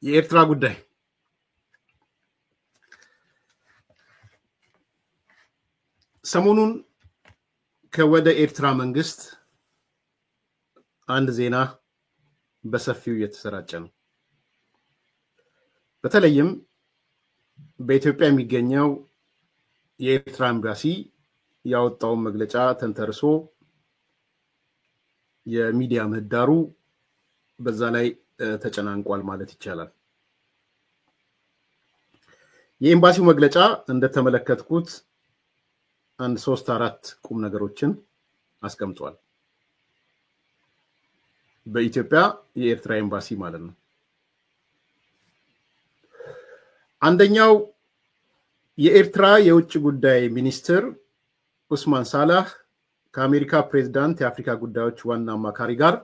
የኤርትራ ጉዳይ ሰሞኑን ከወደ ኤርትራ መንግስት አንድ ዜና በሰፊው እየተሰራጨ ነው። በተለይም በኢትዮጵያ የሚገኘው የኤርትራ ኤምባሲ ያወጣውን መግለጫ ተንተርሶ የሚዲያ ምህዳሩ በዛ ላይ ተጨናንቋል ማለት ይቻላል። የኤምባሲው መግለጫ እንደተመለከትኩት አንድ 3-4 ቁም ነገሮችን አስቀምጧል። በኢትዮጵያ የኤርትራ ኤምባሲ ማለት ነው። አንደኛው የኤርትራ የውጭ ጉዳይ ሚኒስትር ኡስማን ሳላህ ከአሜሪካ ፕሬዝዳንት የአፍሪካ ጉዳዮች ዋና አማካሪ ጋር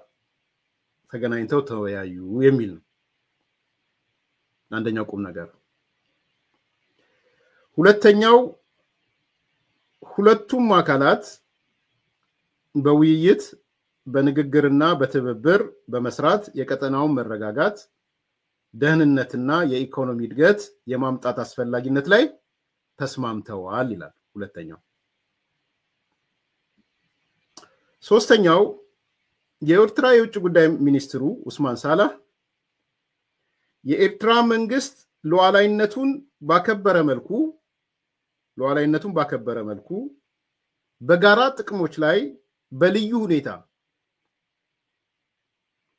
ተገናኝተው ተወያዩ የሚል ነው። አንደኛው ቁም ነገር። ሁለተኛው ሁለቱም አካላት በውይይት በንግግርና በትብብር በመስራት የቀጠናውን መረጋጋት፣ ደህንነትና የኢኮኖሚ እድገት የማምጣት አስፈላጊነት ላይ ተስማምተዋል ይላል ሁለተኛው። ሶስተኛው የኤርትራ የውጭ ጉዳይ ሚኒስትሩ ኡስማን ሳላህ የኤርትራ መንግስት ሉዓላዊነቱን ባከበረ መልኩ በጋራ ጥቅሞች ላይ በልዩ ሁኔታ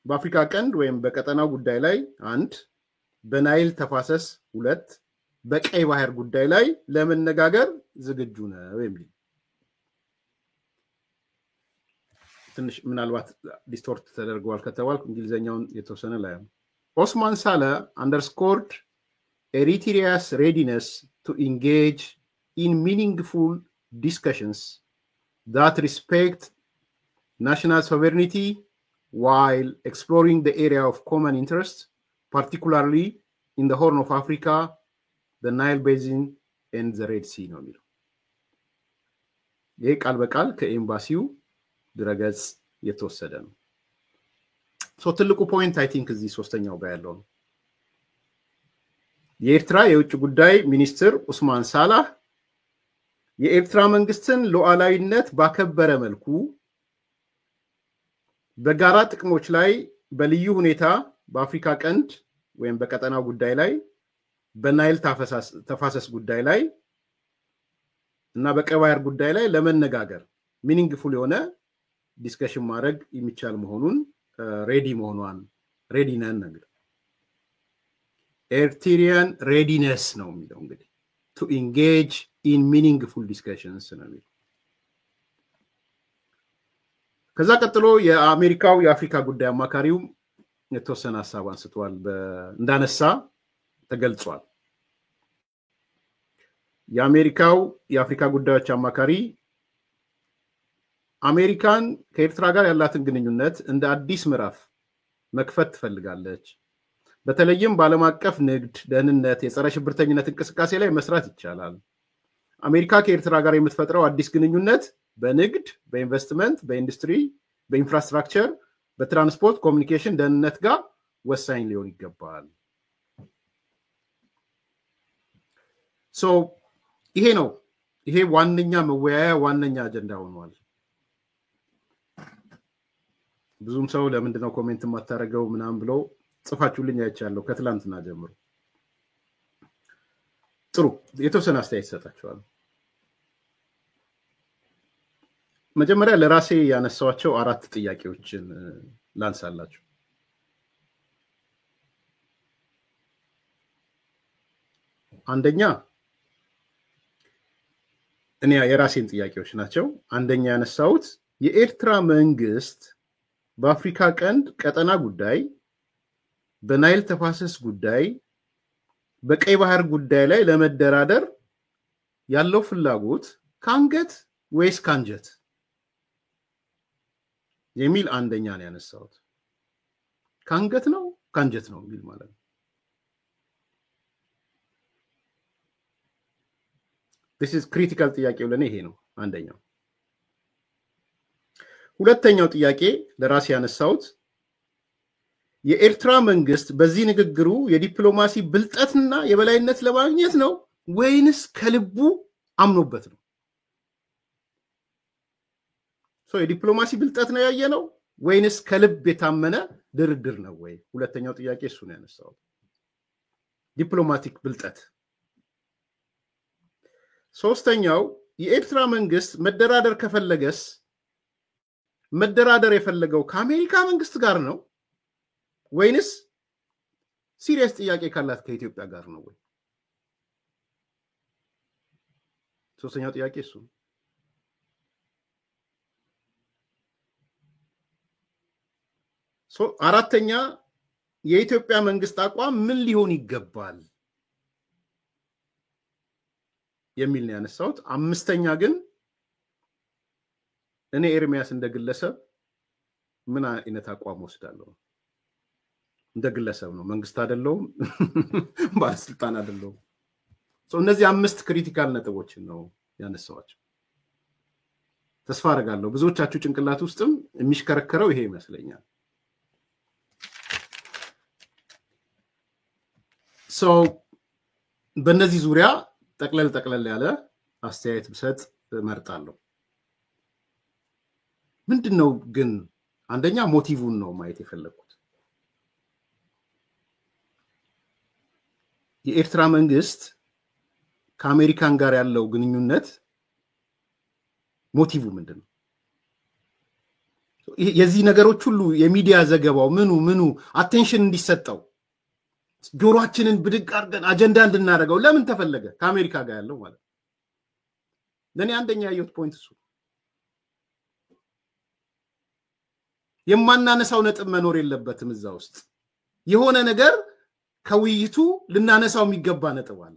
በአፍሪካ ቀንድ ወይም በቀጠናው ጉዳይ ላይ 1 በናይል ተፋሰስ 2 በቀይ ባህር ጉዳይ ላይ ለመነጋገር ዝግጁ ነው የሚል ትንሽ ምናልባት ዲስቶርት ተደርጓል ከተባልኩ እንግሊዘኛውን የተወሰነ ላይ ኦስማን ሳላህ underscored Eritrea's readiness to engage in meaningful discussions that respect national sovereignty while exploring the area of common interest, particularly in the Horn of Africa, the Nile Basin, and the Red Sea ነው የሚለው። ይህ ቃል በቃል ከኤምባሲው ድረገጽ የተወሰደ ነው። ትልቁ ፖይንት አይ ቲንክ እዚህ ሶስተኛው ጋር ያለው ነው። የኤርትራ የውጭ ጉዳይ ሚኒስትር ኡስማን ሳላህ የኤርትራ መንግስትን ሉዓላዊነት ባከበረ መልኩ በጋራ ጥቅሞች ላይ በልዩ ሁኔታ በአፍሪካ ቀንድ ወይም በቀጠናው ጉዳይ ላይ በናይል ተፋሰስ ጉዳይ ላይ እና በቀይ ባህር ጉዳይ ላይ ለመነጋገር ሚኒንግፉል የሆነ ዲስከሽን ማድረግ የሚቻል መሆኑን ሬዲ ነን ነገር ኤርትሪያን ሬዲነስ ነው የሚለው እንግዲህ to engage in meaningful discussions ነው የሚለው። ከዛ ቀጥሎ የአሜሪካው የአፍሪካ ጉዳይ አማካሪው የተወሰነ ሐሳብ አንስቷል እንዳነሳ ተገልጿል። የአሜሪካው የአፍሪካ ጉዳዮች አማካሪ አሜሪካን ከኤርትራ ጋር ያላትን ግንኙነት እንደ አዲስ ምዕራፍ መክፈት ትፈልጋለች። በተለይም በዓለም አቀፍ ንግድ፣ ደህንነት፣ የጸረ ሽብርተኝነት እንቅስቃሴ ላይ መስራት ይቻላል። አሜሪካ ከኤርትራ ጋር የምትፈጥረው አዲስ ግንኙነት በንግድ፣ በኢንቨስትመንት፣ በኢንዱስትሪ፣ በኢንፍራስትራክቸር፣ በትራንስፖርት፣ ኮሚኒኬሽን፣ ደህንነት ጋር ወሳኝ ሊሆን ይገባል። ይሄ ዋነኛ መወያያ ዋነኛ አጀንዳ ሆኗል። ብዙም ሰው ለምንድነው ኮሜንት ማታረገው ምናምን ብሎ ጽፋችሁልኝ አይቻለሁ ከትላንትና ጀምሮ። ጥሩ የተወሰነ አስተያየት ሰጣችኋለሁ። መጀመሪያ ለራሴ ያነሳዋቸው 4 ጥያቄዎችን ላንሳላችሁ። አንደኛ እኔ የራሴን ጥያቄዎች ናቸው። አንደኛ ያነሳሁት የኤርትራ መንግስት በአፍሪካ ቀንድ ቀጠና ጉዳይ፣ በናይል ተፋሰስ ጉዳይ፣ በቀይ ባህር ጉዳይ ላይ ለመደራደር ያለው ፍላጎት ካንገት ወይስ ካንጀት የሚል አንደኛ ነው ያነሳሁት። ካንገት ነው ካንጀት ነው የሚል ማለት ነው። this is critical ጥያቄው ለኔ ይሄ ነው አንደኛው። ሁለተኛው ጥያቄ ለራሴ ያነሳሁት የኤርትራ መንግስት በዚህ ንግግሩ የዲፕሎማሲ ብልጠትና የበላይነት ለማግኘት ነው ወይንስ ከልቡ አምኖበት ነው? የዲፕሎማሲ ብልጠት ነው ያየነው ወይንስ ከልብ የታመነ ድርድር ነው ወይ? ሁለተኛው ጥያቄ እሱ ነው ያነሳው። ዲፕሎማቲክ ብልጠት። ሶስተኛው የኤርትራ መንግስት መደራደር ከፈለገስ መደራደር የፈለገው ከአሜሪካ መንግስት ጋር ነው ወይንስ ሲሪየስ ጥያቄ ካላት ከኢትዮጵያ ጋር ነው ወይ? ሶስተኛው ጥያቄ እሱ። አራተኛ የኢትዮጵያ መንግስት አቋም ምን ሊሆን ይገባል የሚል ነው ያነሳሁት። አምስተኛ ግን እኔ ኤርሚያስ እንደግለሰብ ምን አይነት አቋም ወስዳለሁ? እንደግለሰብ ነው፣ መንግስት አይደለሁም፣ ባለስልጣን አይደለሁም። እነዚህ አምስት ክሪቲካል ነጥቦችን ነው ያነሳኋቸው። ተስፋ አደርጋለሁ ብዙዎቻችሁ ጭንቅላት ውስጥም የሚሽከረከረው ይሄ ይመስለኛል። በእነዚህ ዙሪያ ጠቅለል ያለ አስተያየት ብሰጥ እመርጣለሁ። ምንድነው ግን አንደኛ ሞቲቭን ነው ማየት የፈለኩት። የኤርትራ መንግስት ከአሜሪካን ጋር ያለው ግንኙነት ሞቲቭ ምንድነው? የዚህ ነገሮች ሁሉ የሚዲያ ዘገባው ምኑ አቴንሽን እንዲሰጠው ጆሮአችንን ብድግ አድርገን አጀንዳ እንድናደርገው ለምን ተፈለገ? ከአሜሪካ ጋር ያለው ማለት ለኔ አንደኛ ያየሁት ፖይንት እሱ። የማናነሳው ነጥብ መኖር የለበትም እዛ ውስጥ። የሆነ ነገር ከውይይቱ ልናነሳው የሚገባ ነጥብ አለ።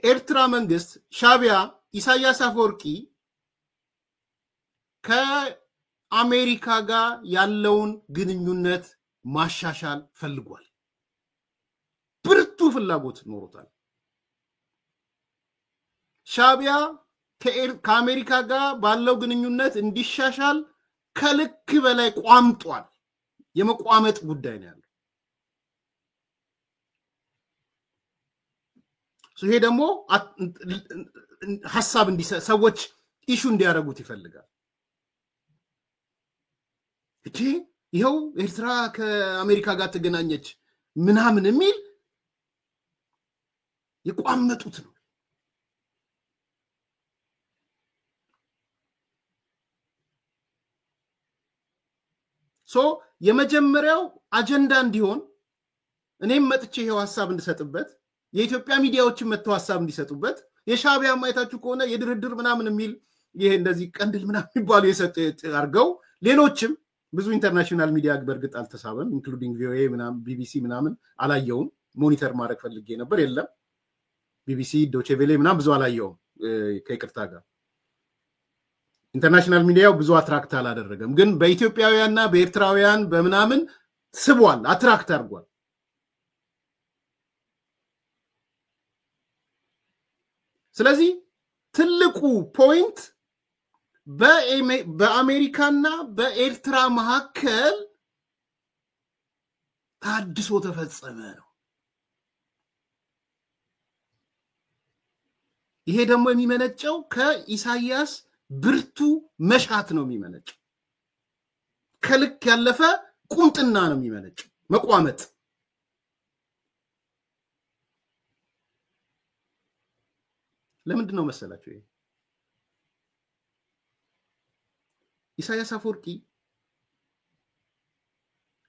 ኤርትራ መንግስት ሻቢያ ኢሳያስ አፈወርቂ ከአሜሪካ ጋር ያለውን ግንኙነት ማሻሻል ፈልጓል። ብርቱ ፍላጎት ኖሮታል። ሻቢያ ከአሜሪካ ጋር ባለው ግንኙነት እንዲሻሻል ከልክ በላይ ቋምጧል። የመቋመጥ ጉዳይ ነው ያለው። ይሄ ደግሞ ሐሳብ ሰዎች ኢሹ እንዲያደርጉት ይፈልጋል። ይሄው ኤርትራ ከአሜሪካ ጋር ተገናኘች ምናምን የሚል የቋመጡት ነው። የመጀመሪያው አጀንዳ እንዲሆን እኔም መጥቼ ይሄው ሐሳብ እንድሰጥበት የኢትዮጵያ ሚዲያዎችን መጥተው ሐሳብ እንዲሰጡበት የሻቢያ ማይታችሁ ከሆነ የድርድር ምናምን የሚል ይሄ እንደዚህ ቀንድል ምናምን የሚባሉ የሰጡ አርገው ሌሎችም ብዙ ኢንተርናሽናል ሚዲያ በርግጥ አልተሳበም ኢንክሉዲንግ ቪኦኤ ምናምን ቢቢሲ ምናምን አላየውም። ሞኒተር ማድረግ ፈልጌ ነበር የለም። ቢቢሲ ዶቼ ቬሌ ምናምን ብዙ አላየውም ከይቅርታ ጋር። ኢንተርናሽናል ሚዲያው ብዙ አትራክት አላደረገም። ግን በኢትዮጵያውያንና በኤርትራውያን በምናምን ስቧል፣ አትራክት አድርጓል። ስለዚህ ትልቁ ፖይንት በአሜሪካና በኤርትራ መካከል ታድሶ ተፈጸመ ነው። ይሄ ደግሞ የሚመነጨው ከኢሳያስ ብርቱ መሻት ነው የሚመነጨው። ከልክ ያለፈ ቁንጥና ነው የሚመነጨው፣ መቋመጥ። ለምንድን ነው መሰላችሁ? ይሄ ኢሳያስ አፈወርቂ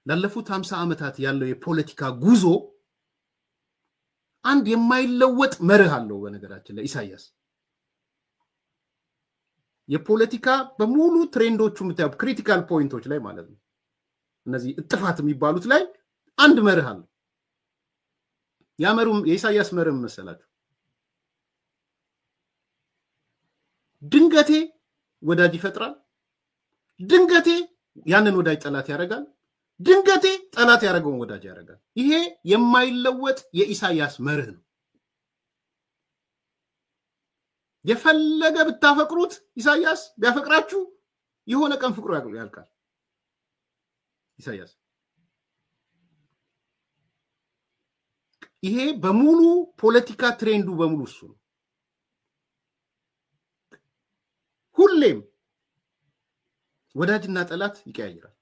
ላለፉት 50 ዓመታት ያለው የፖለቲካ ጉዞ አንድ የማይለወጥ መርህ አለው። በነገራችን ላይ ኢሳያስ የፖለቲካ በሙሉ ትሬንዶቹ ምታዩ ክሪቲካል ፖይንቶች ላይ ማለት ነው እነዚህ እጥፋት የሚባሉት ላይ አንድ መርህ አለው። ያ መርህ የኢሳያስ መርህ መሰላችሁ? ድንገቴ ወዳጅ ይፈጥራል፣ ድንገቴ ያንን ወዳጅ ጠላት ያደርጋል፣ ድንገቴ ጠላት ያደረገውን ወዳጅ ያደርጋል። ይሄ የማይለወጥ የኢሳያስ መርህ ነው። የፈለገ ብታፈቅሩት ኢሳያስ ቢያፈቅራችሁ የሆነ ቀን ፍቅሩ ያልቃል ኢሳያስ ይሄ በሙሉ ፖለቲካ ትሬንዱ በሙሉ እሱ ነው ሁሌም ወዳጅና ጠላት ይቀያይራል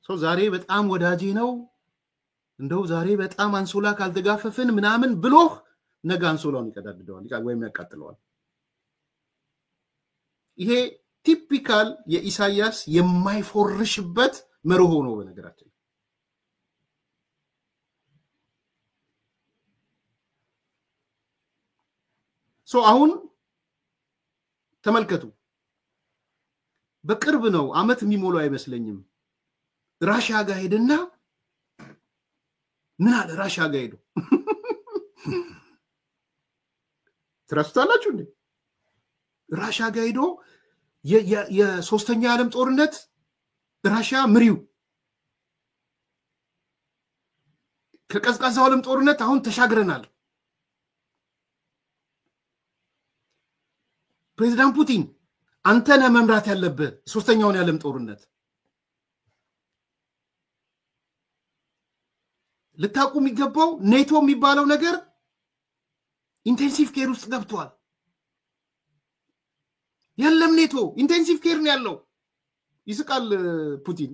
ሶ ዛሬ በጣም ወዳጄ ነው እንደው ዛሬ በጣም አንሶላ ካልተጋፈፈን ምናምን ብሎ ነገ አንሶላውን ይቀዳድደዋል ወይም ያቃጥለዋል ይሄ ቲፒካል የኢሳያስ የማይፎርሽበት መርሆ ነው በነገራችን ሶ አሁን ተመልከቱ በቅርብ ነው አመት የሚሞላው አይመስለኝም ራሺያ ጋር ሄደና ምን አለ ራሺያ ጋር ሄዶ ትረስታላችሁ እንዴ ራሺያ ጋር ሄዶ የሶስተኛ ዓለም ጦርነት ራሺያ ምሪው ከቀዝቃዛው ዓለም ጦርነት አሁን ተሻግረናል ፕሬዝዳንት ፑቲን አንተ ነህ መምራት ያለበት ሶስተኛውን ዓለም ጦርነት ልታቁ የሚገባው ኔቶ የሚባለው ነገር ኢንቴንሲቭ ኬር ውስጥ ገብቷል የለም ኔቶ ኢንቴንሲቭ ኬር ነው ያለው ይስቃል ፑቲን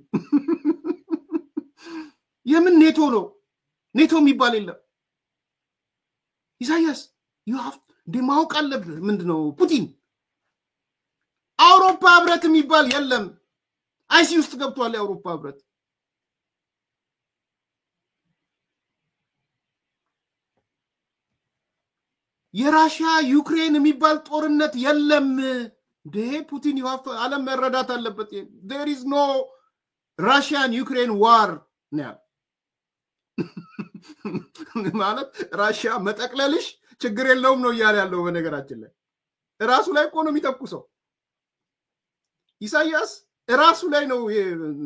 የምን ኔቶ ነው ኔቶ የሚባል የለም ኢሳያስ you have ማወቅ አለብህ ምንድነው ፑቲን አውሮፓ ህብረት የሚባል የለም አይሲ ውስጥ ገብቷል የአውሮፓ ህብረት የራሺያ ዩክሬን የሚባል ጦርነት የለም ደ ፑቲን you have to ዓለም መረዳት አለበት there is no Russian Ukraine war now ማለት ራሺያ መጠቅለልሽ ችግር የለውም ነው ያለው በነገራችን ላይ ራሱ ላይ ኢኮኖሚ ተኩሰው ኢሳያስ ራሱ ላይ ነው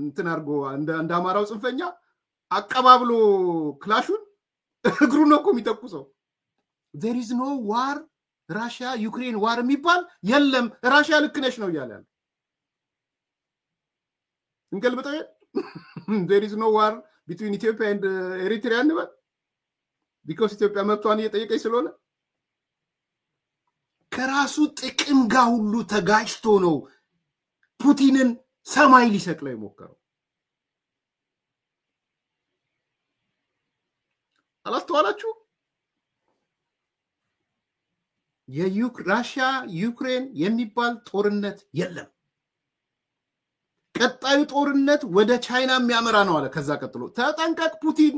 እንትን አርጎ እንደ አማራው ጽንፈኛ አቀባብሎ ክላሹን እግሩ ነው የሚተኩሰው there is no war Russia Ukraine war የሚባል የለም ራሺያ ልክ ነሽ ነው ያለው እንገልብጠው there is no war between Ethiopia and Eritrea because Ethiopia መብቷን እየጠየቀች ስለሆነ ከራሱ ጥቅም ጋር ሁሉ ተጋጭቶ ነው ፑቲንን ሰማይ ሊሰቅለው የሞከረው አላስተዋላችሁ ራሺያ ዩክሬን የሚባል ጦርነት የለም ቀጣዩ ጦርነት ወደ ቻይና የሚያመራ ነው አለ ከዛ ቀጥሎ ተጠንቀቅ ፑቲን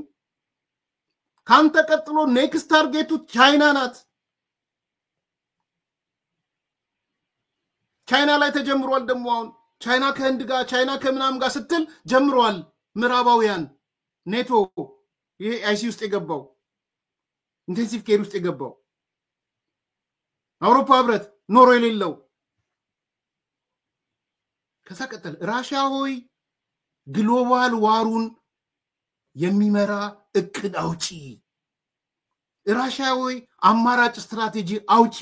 ካንተ ቀጥሎ ኔክስት ታርጌቱ ቻይና ናት ቻይና ላይ ተጀምሯል ደሞ አሁን ቻይና ከህንድ ጋር ቻይና ከምናም ጋር ስትል ጀምሯል ምዕራባውያን ኔቶ ይሄ አይሲ ውስጥ የገባው ኢንቴንሲቭ ኬር ውስጥ የገባው አውሮፓ ህብረት ኖሮ የሌለው ከዛ ቀጥል ራሺያ ሆይ ግሎባል ዋሩን የሚመራ እቅድ አውጪ ራሺያ ሆይ አማራጭ ስትራቴጂ አውጪ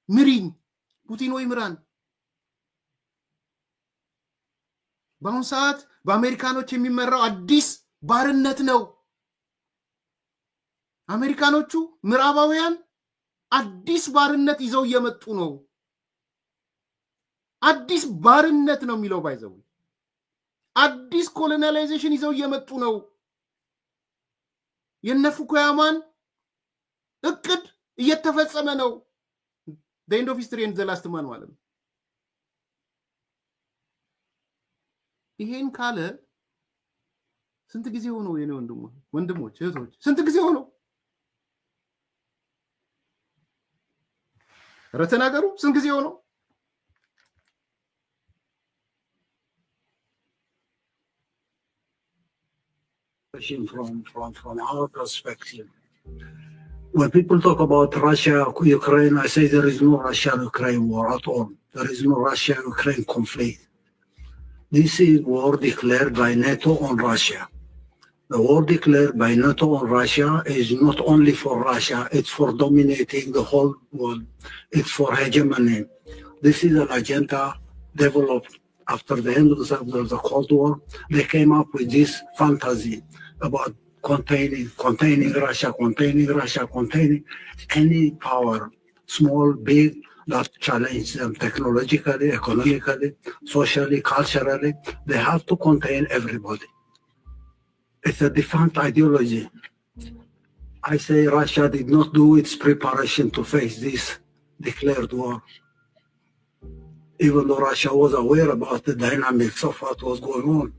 ምሪኝ ፑቲን ወይ ምራን በአሁን ሰዓት በአሜሪካኖች የሚመራው አዲስ ባርነት ነው አሜሪካኖቹ ምዕራባውያን አዲስ ባርነት ይዘው እየመጡ ነው አዲስ ባርነት ነው የሚለው ባይዘው አዲስ ኮሎናላይዜሽን ይዘው እየመጡ ነው የነፉኩያማን እቅድ እየተፈጸመ ነው the end of history and the last man ማለት ነው ይሄን ካለ ስንት ጊዜ ሆኖ የኔ ወንድሞች እህቶች ስንት ጊዜ ሆኖ ረተናገሩ ስንት ጊዜ ሆኖ from our perspective when people talk about Russia Ukraine I say there is no Russia-Ukraine war at all there is no Russia-Ukraine conflict this is war declared by NATO on Russia The war declared by NATO on Russia is not only for Russia, it's for dominating the whole world. It's for hegemony. This is an agenda developed after the end of the Cold War. They came up with this fantasy about containing Russia, containing any power, small, big, that challenge them technologically, economically, socially, culturally. They have to contain everybody. It's a defunct ideology. I say Russia did not do its preparation to face this declared war. Even though Russia was aware about the dynamics of what was going on.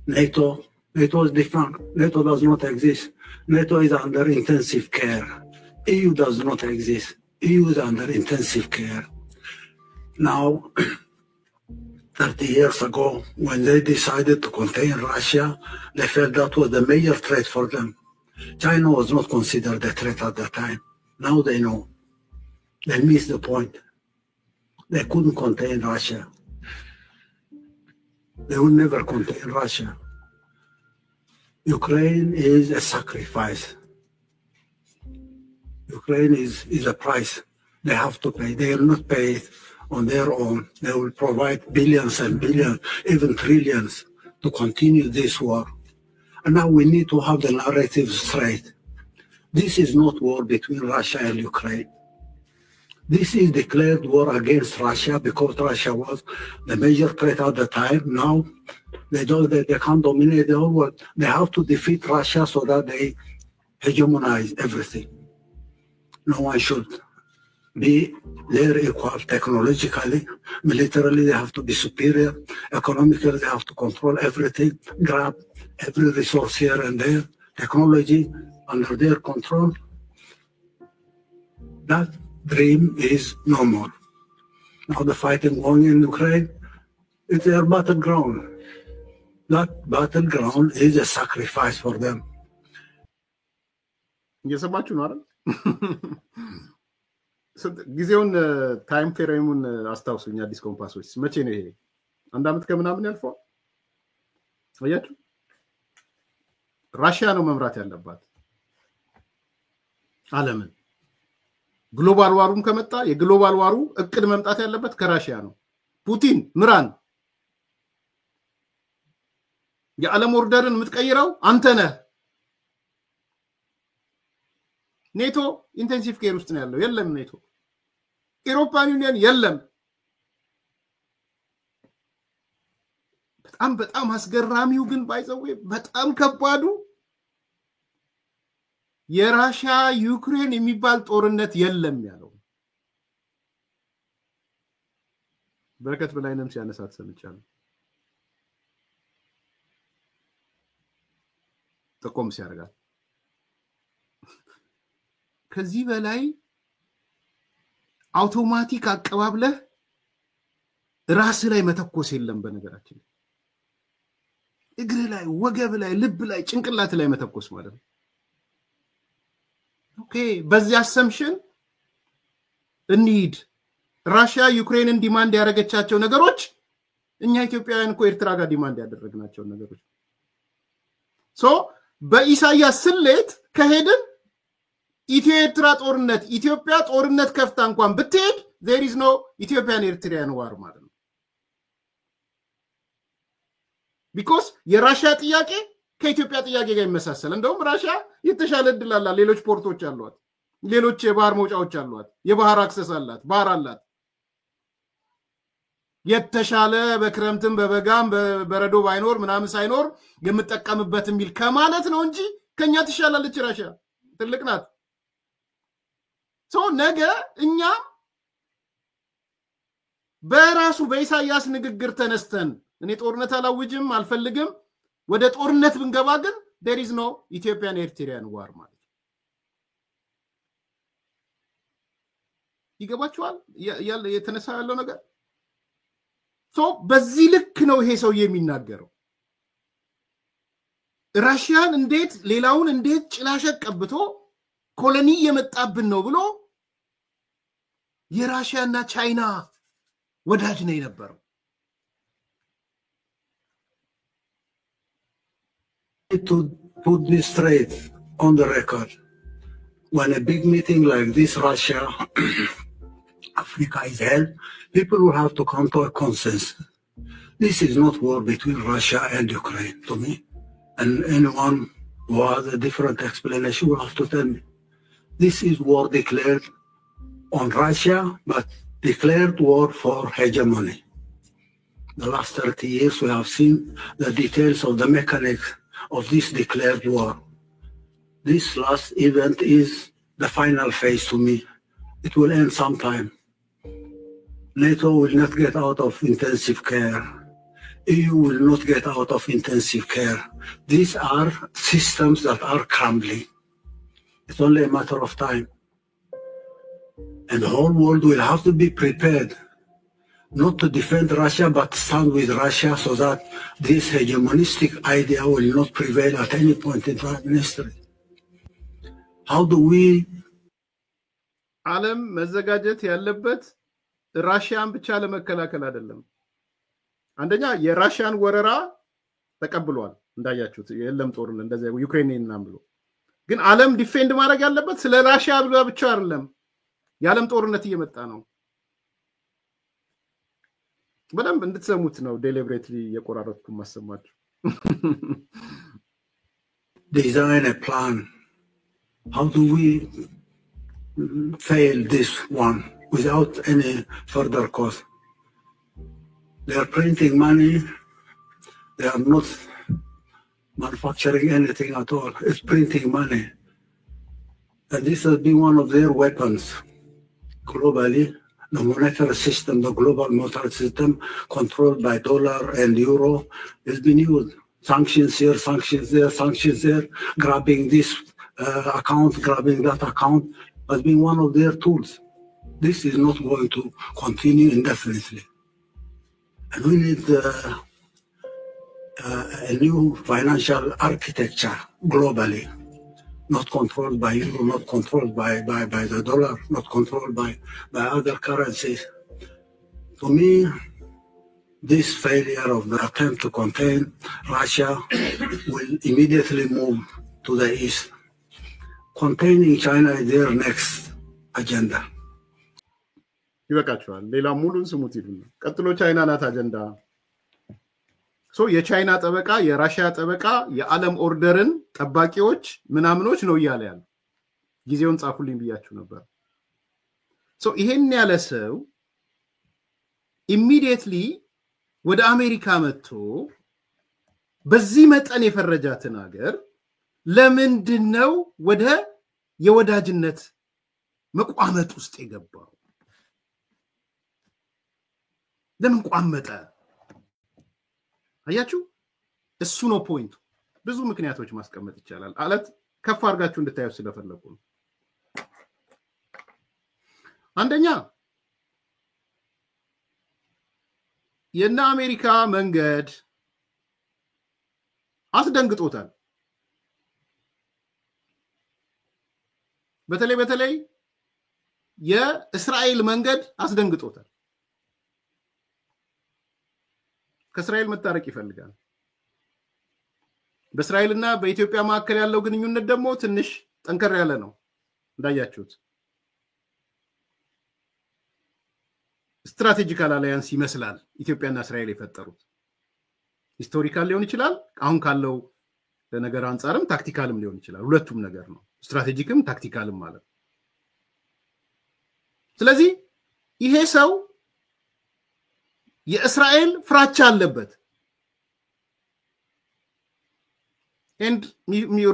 NATO is defunct. NATO does not exist. NATO is under intensive care. EU does not exist. EU is under intensive care. Now, 30 years ago, when they decided to contain Russia, they felt that was the major threat for them. China was not considered a threat at that time. Now they know. They missed the point. They couldn't contain Russia. They will never contain Russia. Ukraine is a sacrifice. Ukraine is a price they have to pay. They will not pay it on their own. They will provide billions and billions, even trillions, to continue this war. And now we need to have the narrative straight. This is not war between Russia and Ukraine. This is declared war against Russia because Russia was the major threat at the time. Now they can't dominate the whole world. They have to defeat Russia so that they hegemonize everything. No one should be their equal technologically, militarily they have to be superior, economically they have to control everything, grab every resource here and there, technology under their control. That dream is no more. Now the fighting going in Ukraine is their battleground. That battleground is a sacrifice for them. እየሰማችሁ ነው አይደል? ጊዜውን ታይም ፍሬሙን አስታውሱኝ። አዲስ ኮምፓሶች መቼ ነው ይሄ? አንድ አመት ከምናምን ያልፈው አያችሁ። ራሽያ ነው መምራት ያለባት ዓለምን። ግሎባል ዋሩም ከመጣ የግሎባል ዋሩ እቅድ መምጣት ያለበት ከራሽያ ነው። ፑቲን ምራን የዓለም ኦርደርን የምትቀይረው አንተ ነህ። ኔቶ ኢንቴንሲቭ ኬር ውስጥ ነው ያለው። የለም ኔቶ ዩሮፒያን ዩኒየን የለም። በጣም አስገራሚው ግን ባይዘው በጣም ከባዱ የራሽያ ዩክሬን የሚባል ጦርነት የለም ያለው በረከት በላይነም ሲያነሳት ሰምቻለሁ። ተቆም ሲያደርጋል። ከዚህ በላይ አውቶማቲክ አቀባብለህ ራስ ላይ መተኮስ የለም። በነገራችን እግር ላይ፣ ወገብ ላይ፣ ልብ ላይ፣ ጭንቅላት ላይ መተኮስ ማለት ነው። ኦኬ በዚህ አሰምሽን እንሂድ። ራሽያ ዩክሬንን ዲማንድ ያደረገቻቸው ነገሮች እኛ ኢትዮጵያውያን እኮ ኤርትራ ጋር ዲማንድ ያደረግናቸው ነገሮች በኢሳያስ ስሌት ከሄድን ኢትዮ ኤርትራ ጦርነት ኢትዮጵያ ጦርነት ከፍታ እንኳን ብትሄድ there is no Ethiopian Eritrean war ማለት ነው። because የራሽያ ጥያቄ ከኢትዮጵያ ጥያቄ ጋር ይመሳሰል። እንደውም ራሽያ የተሻለ እድል አላት። ሌሎች ፖርቶች አሏት፣ ሌሎች የባህር መውጫዎች አሏት፣ የባህር አክሰስ አላት፣ ባህር አላት። የተሻለ በክረምትም በበጋም በበረዶ ባይኖር ምናምን ሳይኖር የምትጠቀምበት ሚል ከማለት ነው እንጂ ከኛ ትሻላለች ራሽያ። ትልቅ ናት። ነገ እኛ በራሱ በኢሳያስ ንግግር ተነስተን እኔ ጦርነት አላውጅም አልፈልግም ወደ ጦርነት ብንገባ ግን there is no Ethiopian Eritrean war ማለት ይገባችኋል? የተነሳ ያለው ነገር በዚህ ልክ ነው ይሄ ሰው የሚናገረው። ራሽያን እንዴት ሌላውን እንዴት ጭላሸት ቀብቶ ኮሎኒ የመጣብን ነው ብሎ የራሽያና ቻይና ወዳጅ ነው የነበረው። To put this straight on the record. When a big meeting like this, Russia, Africa is held, people will have to come to a consensus. This is not war between Russia and Ukraine, to me. And anyone who has a different explanation will have to tell me. This is war declared on Russia, but declared war for hegemony. The last 30 years, we have seen the details of the mechanics of this declared war. This last event is the final phase to me. It will end sometime. NATO will not get out of intensive care. EU will not get out of intensive care. These are systems that are crumbling. It's only a matter of time. And the whole world will have to be prepared, not to defend Russia, but stand with Russia so that this hegemonistic idea will not prevail at any point in time in history. How do we... ዓለም መዘጋጀት ያለበት ራሽያን ብቻ ለመከላከል አይደለም። አንደኛ የራሽያን ወረራ ተቀብሏል እንዳያችሁት የለም ጦርነት እንደዚህ ዩክሬንን ብሎ ግን ዓለም ዲፌንድ ማድረግ ያለበት ስለ ራሽያ ብቻ አይደለም። የዓለም ጦርነት እየመጣ ነው። በደንብ እንድትሰሙት ነው ዴሊብሬትሊ የቆራረጥኩ ማሰማችሁ። Design a plan. How do we fail this one without any further cost? They are printing money. They are not manufacturing anything at all. It's printing money. And this has been one of their weapons globally. The monetary system, the global monetary system, controlled by dollar and euro, has been used. Sanctions here, sanctions there, sanctions there, grabbing this account, grabbing that account, has been one of their tools. This is not going to continue indefinitely. And we need a new financial architecture globally, not controlled by euro, not controlled by the dollar, not controlled by other currencies. To me, this failure of the attempt to contain Russia will immediately move to the east. Containing China is their next agenda. ይበቃቸዋል። ሌላ ሙሉን ስሙት ይሉና ቀጥሎ ቻይና ናት አጀንዳ። የቻይና ጠበቃ የራሽያ ጠበቃ የዓለም ኦርደርን ጠባቂዎች ምናምኖች ነው እያለ ያለው። ጊዜውን ጻፉልኝ ብያችሁ ነበር። ይሄን ያለ ሰው ኢሚዲየትሊ ወደ አሜሪካ መጥቶ በዚህ መጠን የፈረጃትን ሀገር ለምንድነው ወደ የወዳጅነት መቋመጥ ውስጥ የገባው? ለምን ቋመጠ? አያችሁ፣ እሱ ነው ፖይንቱ። ብዙ ምክንያቶች ማስቀመጥ ይቻላል። አለት ከፍ አድርጋችሁ እንድታዩ ስለፈለኩ ነው። አንደኛ የና አሜሪካ መንገድ አስደንግጦታል። በተለይ የእስራኤል መንገድ አስደንግጦታል። ከእስራኤል መታረቅ ይፈልጋል። በእስራኤልና በኢትዮጵያ መካከል ያለው ግንኙነት ደግሞ ትንሽ ጠንከር ያለ ነው እንዳያችሁት። ስትራቴጂካል አላያንስ ይመስላል ኢትዮጵያና እስራኤል የፈጠሩት። ሂስቶሪካል ሊሆን ይችላል፣ አሁን ካለው ነገር አንፃርም ታክቲካልም ሊሆን ይችላል። ሁለቱም ነገር ነው፣ ስትራቴጂክም ታክቲካልም ማለት። ስለዚህ ይሄ ሰው የእስራኤል ፍራቻ አለበት። and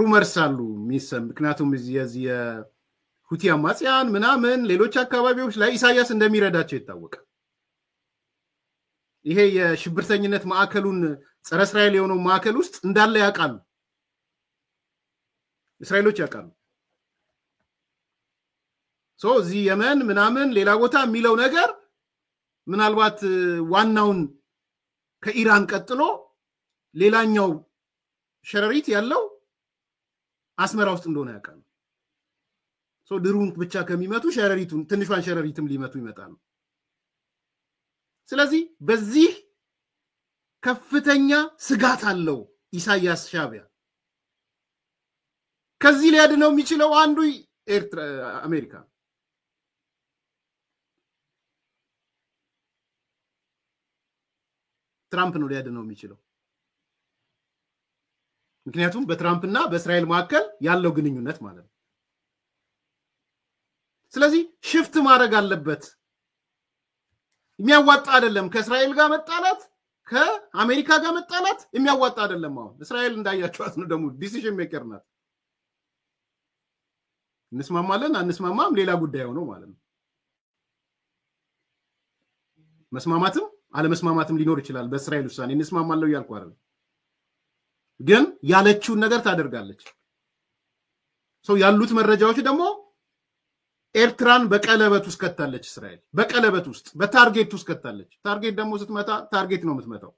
ሩመርስ አሉ ሚሰም ምክንያቱም የዚህ የሁቲ አማጽያን ምናምን ሌሎች አካባቢዎች ላይ ኢሳያስ እንደሚረዳቸው ይታወቃል። ይሄ የሽብርተኝነት ማዕከሉን ጸረ እስራኤል የሆነው ማዕከል ውስጥ እንዳለ ያውቃሉ፣ እስራኤሎች ያውቃሉ። እዚህ የመን ምናምን ሌላ ቦታ የሚለው ነገር ምናልባት ዋናውን ከኢራን ቀጥሎ ሌላኛው ሸረሪት ያለው አስመራ ውስጥ እንደሆነ ያውቃሉ። ድሩን ብቻ ከሚመቱ ሸረሪቱን ትንሿን ሸረሪትም ሊመቱ ይመጣሉ። ስለዚህ በዚህ ከፍተኛ ስጋት አለው ኢሳያስ ሻቢያ። ከዚህ ሊያድነው የሚችለው አንዱ ኤርትራ አሜሪካ ትራምፕ ነው ሊያድነው የሚችለው ምክንያቱም በትራምፕና በእስራኤል መካከል ያለው ግንኙነት ማለት ነው ስለዚህ ሽፍት ማድረግ አለበት የሚያዋጣ አይደለም ከእስራኤል ጋር መጣላት ከአሜሪካ ጋር መጣላት የሚያዋጣ አይደለም አሁን እስራኤል እንዳያችኋት ነው ደግሞ ዲሲዥን ሜከር ናት እንስማማለን አንስማማም ሌላ ጉዳይ ነው ማለት ነው መስማማትም አለመስማማትም ሊኖር ይችላል በእስራኤል ውሳኔ እንስማማለው ያልኩ አይደል ግን ያለችውን ነገር ታደርጋለች ሰው ያሉት መረጃዎች ደግሞ ኤርትራን በቀለበት ውስጥ ከተለች እስራኤል በቀለበት ውስጥ በታርጌት ውስጥ ከተለች ታርጌት ደግሞ ስትመታ ታርጌት ነው የምትመታው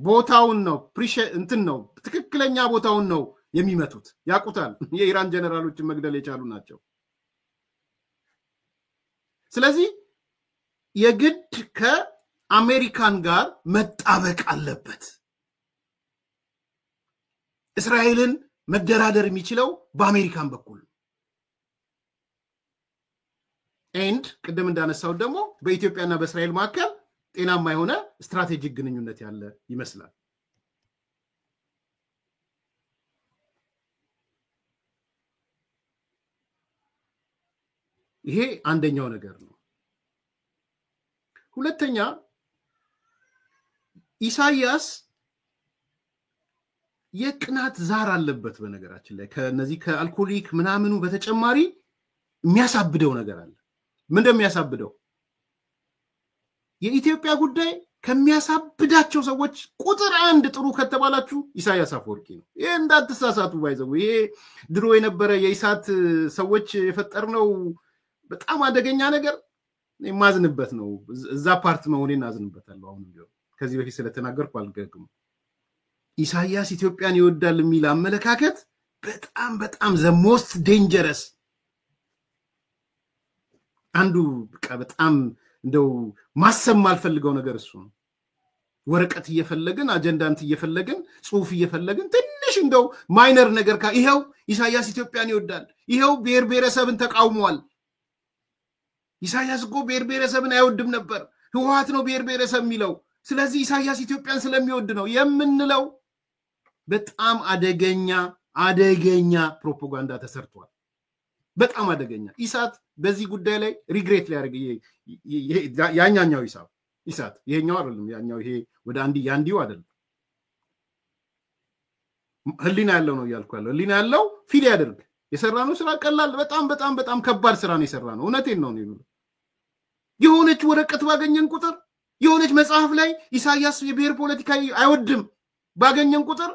ቦታውን ነው እንትን ነው ትክክለኛ ቦታውን ነው የሚመቱት ያቁታል የኢራን ጀነራሎችን መግደል የቻሉ ናቸው ስለዚህ የግድ ከአሜሪካን ጋር መጣበቅ አለበት እስራኤልን መደራደር የሚችለው በአሜሪካን በኩል ኤንድ ቅድም እንዳነሳው ደግሞ በኢትዮጵያና በእስራኤል መካከል ጤናማ የሆነ ስትራቴጂክ ግንኙነት ያለ ይመስላል ይሄ አንደኛው ነገር ነው ሁለተኛ ኢሳያስ የቅናት ዛር አለበት በነገራችን ላይ ከነዚህ ከአልኮሊክ ምናምኑ በተጨማሪ የሚያሳብደው ነገር አለ ምን እንደሚያሳብደው የኢትዮጵያ ጉዳይ ከሚያሳብዳቸው ሰዎች ቁጥር አንድ ጥሩ ከተባላችሁ ኢሳያስ አፈወርቂ ነው ይሄ እንዳትሳሳቱ ባይዘው ይሄ ድሮ የነበረ የኢሳት ሰዎች የፈጠርነው በጣም አደገኛ ነገር ማዝንበት ነው እዛ ፓርት መሆኔን አዝንበታለሁ አሁን ቢሆን ከዚህ በፊት ስለተናገርኩ አልገግም ኢሳያስ ኢትዮጵያን ይወዳል የሚል አመለካከት በጣም በጣም the most dangerous አንዱ በጣም እንደው ማሰብ ማልፈልገው ነገር እሱ ነው ወረቀት እየፈለግን አጀንዳንት እየፈለግን ጽሁፍ እየፈለግን ትንሽ እንደው ማይነር ነገር ይሄው ኢሳያስ ኢትዮጵያን ይወዳል ይሄው ብሔር ብሔረሰብን ተቃውሟል ኢሳያስ እኮ ብሔር ብሔረሰብን አይወድም ነበር ህወሓት ነው ብሔር ብሔረሰብ የሚለው ስለዚህ ኢሳያስ ኢትዮጵያን ስለሚወድ ነው የምንለው በጣም አደገኛ ፕሮፓጋንዳ ተሰርቷል በጣም አደገኛ ኢሳት በዚህ ጉዳይ ላይ ሪግሬት ሊያደርግ ያኛኛው ኢሳት ይሄኛው አይደለም ያኛው ይሄ ወደ ያንዲው አይደለም ህሊና ያለው ነው ያልኳለሁ ህሊና ያለው ፊል ያደርግ የሰራነው ስራ ቀላል በጣም ከባድ ስራ ነው የሰራነው እውነቴን ነው ነው የሆነች ወረቀት ባገኘን ቁጥር የሆነች መጽሐፍ ላይ ኢሳያስ የብሔር ፖለቲካ አይወድም ባገኘን ቁጥር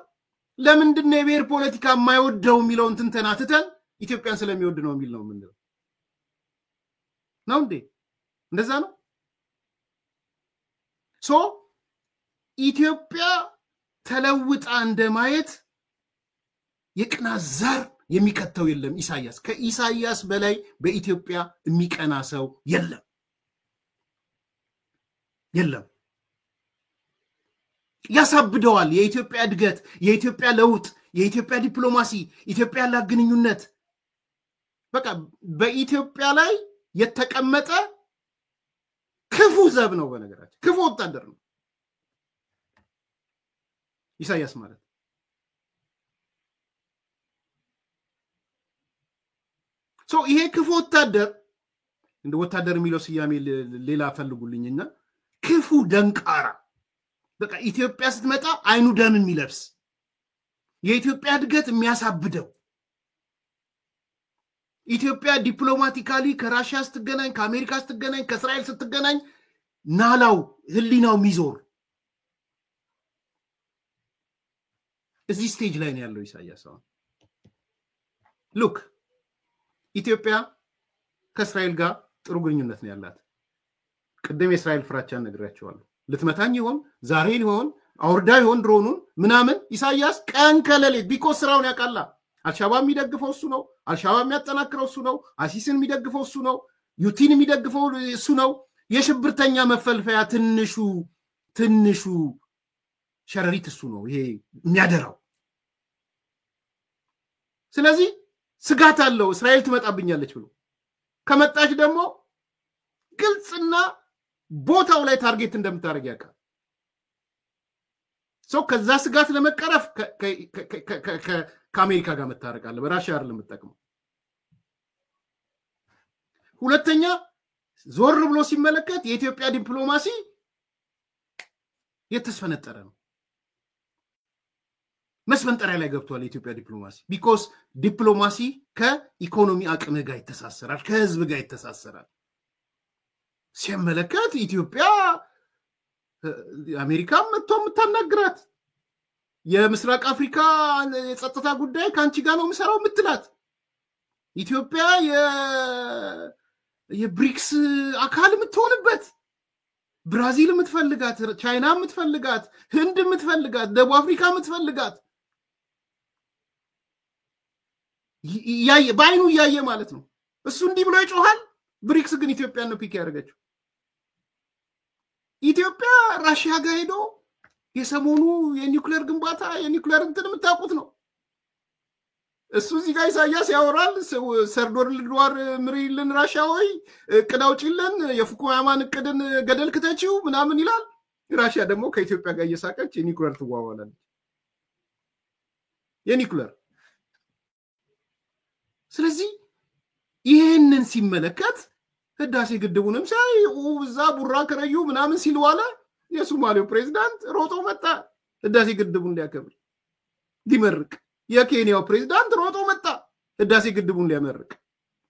ለምንድን ነው የብሔር ፖለቲካ የማይወደው የሚለውን ትንተናትተን ኢትዮጵያን ስለሚወድ ነው የሚል ነው ምንድነው ነው እንዴ እንደዛ ነው ሶ ኢትዮጵያ ተለውጣ እንደማየት የቅናዛር የሚከተው የለም ኢሳያስ ከኢሳያስ በላይ በኢትዮጵያ የሚቀና ሰው የለም ያሳብደዋል የኢትዮጵያ እድገት የኢትዮጵያ ለውጥ የኢትዮጵያ ዲፕሎማሲ ኢትዮጵያ ለግንኙነት በቃ በኢትዮጵያ ላይ የተቀመጠ ክፉ ዘብ ነው በነገራችን ክፉ ወታደር ነው ኢሳያስ ማለት ሶ ይሄ ክፉ ወታደር እንደ ወታደር የሚለው ስያሜ ሌላ ፈልጉልኝና ክፉ ደንቃራ በቃ ኢትዮጵያ ስትመጣ አይኑ ደም የሚለብስ የኢትዮጵያ እድገት የሚያሳብደው ኢትዮጵያ ዲፕሎማቲካሊ ከራሺያ ስትገናኝ ከአሜሪካ ስትገናኝ ከእስራኤል ስትገናኝ ናላው ህሊናው ሚዞር እዚህ ስቴጅ ላይ ነው ያለው ኢሳያስ ሉክ ኢትዮጵያ ከእስራኤል ጋር ጥሩ ግንኙነት ነው ያላት ቅድም የእስራኤል ፍራቻን ነግራቸዋለሁ ልትመታኝ ይሆን ዛሬ ይሆን አውርዳ ይሆን ድሮኑን ምናምን ኢሳያስ ቀን ከሌሊት ቢኮስ ስራውን ያቃላ አልሻባብ የሚደግፈው እሱ ነው አልሻባብ የሚያጠናክረው እሱ ነው አሲስን የሚደግፈው እሱ ነው ዩቲን የሚደግፈው እሱ ነው የሽብርተኛ መፈልፈያ ትንሹ ሸረሪት እሱ ነው ይሄ የሚያደራው ስለዚህ ስጋት አለው እስራኤል ትመጣብኛለች ብሎ ከመጣች ደግሞ ግልጽና ቦታው ላይ ታርጌት እንደምታደርግ ያውቃል ሰው ከዛ ስጋት ለመቀረፍ ከአሜሪካ ጋር መታረቅ አለ በራሽያ አይደለም የምትጠቅመው ሁለተኛ ዞር ብሎ ሲመለከት የኢትዮጵያ ዲፕሎማሲ የተስፈነጠረ ነው መስፈንጠሪያ ላይ ገብቷል የኢትዮጵያ ዲፕሎማሲ ቢኮዝ ዲፕሎማሲ ከኢኮኖሚ አቅም ጋር ይተሳሰራል ከህዝብ ጋር ይተሳሰራል ሲመለከት ኢትዮጵያ አሜሪካ መጥቶ የምታናግራት የምስራቅ አፍሪካ የጸጥታ ጉዳይ ካንቺ ጋር ነው የምሰራው የምትላት ኢትዮጵያ የብሪክስ አካል የምትሆንበት ብራዚል የምትፈልጋት ቻይና የምትፈልጋት ህንድ የምትፈልጋት ደቡብ አፍሪካ የምትፈልጋት ባይኑ ያየ ማለት ነው እሱ እንዲህ ብሎ ይጮሃል ብሪክስ ግን ኢትዮጵያን ነው ፒክ ያደርገችው ኢትዮጵያ ራሽያ ጋር ሄዶ የሰሞኑ የኒውክሌር ግንባታ የኒውክሌር እንትን የምታውቁት ነው እሱ እዚህ ጋር ኢሳያስ ያወራል ሰርዶር ልድዋር ምሪልን ራሽያ ወይ ቅዳውጪልን የፉኩያማን ቅድን ገደል ከተቺው ምናምን ይላል ራሽያ ደግሞ ከኢትዮጵያ ጋር እየሳቀች የኒውክሌር ትዋዋላለች የኒውክሌር ስለዚህ ይሄንን ሲመለከት ህዳሴ ግድቡንም ሳይ ኡዛ ቡራ ከረዩ ምናምን ሲልዋለ የሶማሌው ፕሬዝዳንት ሮጦ መጣ ህዳሴ ግድቡን ሊያከብር ሊመርቅ የኬንያው ፕሬዝዳንት ሮጦ መጣ ህዳሴ ግድቡን ሊያመርቅ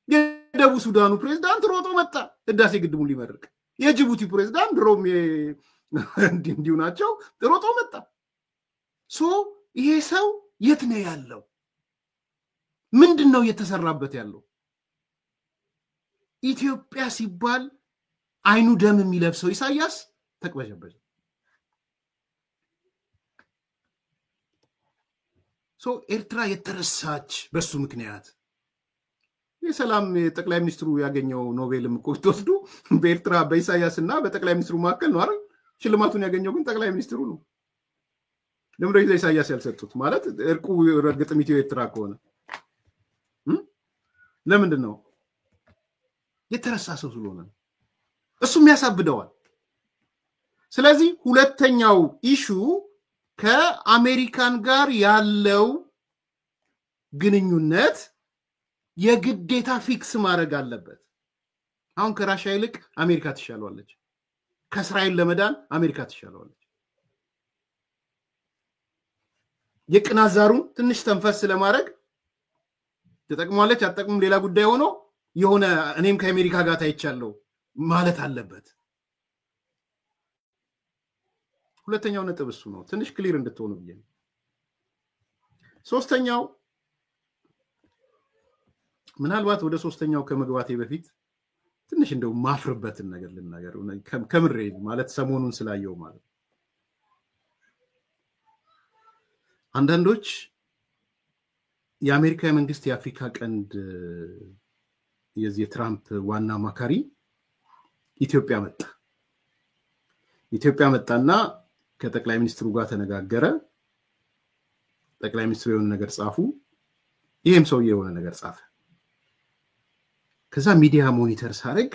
የደቡብ ሱዳኑ ፕሬዝዳንት ሮጦ መጣ ህዳሴ ግድቡን ሊመርቅ የጅቡቲ ፕሬዝዳንት ሮም እንዲሁ ናቸው ሮጦ መጣ ሶ ይሄ ሰው የት ነው ያለው ምንድነው የተሰራበት ያለው ኢትዮጵያ ሲባል አይኑ ደም የሚለብሰው ኢሳያስ ተቅበጀበጀ ሶ ኤርትራ የተረሳች በሱ ምክንያት የሰላም ጠቅላይ ሚኒስትሩ ያገኘው ኖቤልም እኮ ተወስዶ በኤርትራ በኢሳያስና በጠቅላይ ሚኒስትሩ መካከል ነው አይደል ሽልማቱን ያገኘው ግን ጠቅላይ ሚኒስትሩ ነው ለምን ኢሳያስ ያልሰጡት ማለት እርቁ ረግጥም ኢትዮ ኤርትራ ከሆነ ለምንድን ነው የተረሳ ሰው ስለሆነ እሱም ያሳብደዋል ስለዚህ ሁለተኛው ኢሹ ከአሜሪካን ጋር ያለው ግንኙነት የግዴታ ፊክስ ማድረግ አለበት አሁን ከራሽያ ይልቅ አሜሪካ ትሻለዋለች ከእስራኤል ለመዳን አሜሪካ ትሻለዋለች የቅናዛሩን ትንሽ ተንፈስ ለማድረግ ተጠቅሟለች አጠቅሙም ሌላ ጉዳይ ሆኖ የሆነ እኔም ከአሜሪካ ጋር ታይቻለሁ ማለት አለበት ሁለተኛው ነጥብ እሱ ነው ትንሽ ክሊር እንድትሆኑ ብዬ ሶስተኛው ምናልባት ወደ ሶስተኛው ከመግባቴ በፊት ትንሽ እንደው ማፍርበትን ነገር ልናገር ከምሬ ማለት ሰሞኑን ስላየው ማለት አንዳንዶች የአሜሪካ መንግስት የአፍሪካ ቀንድ የዚህ ትራምፕ ዋና ማካሪ ኢትዮጵያ መጣና ከጠቅላይ ሚኒስትሩ ጋር ተነጋገረ ጠቅላይ ሚኒስትሩ የሆነ ነገር ጻፉ ይሄም ሰው የሆነ ነገር ጻፈ ከዛ ሚዲያ ሞኒተር ሳረግ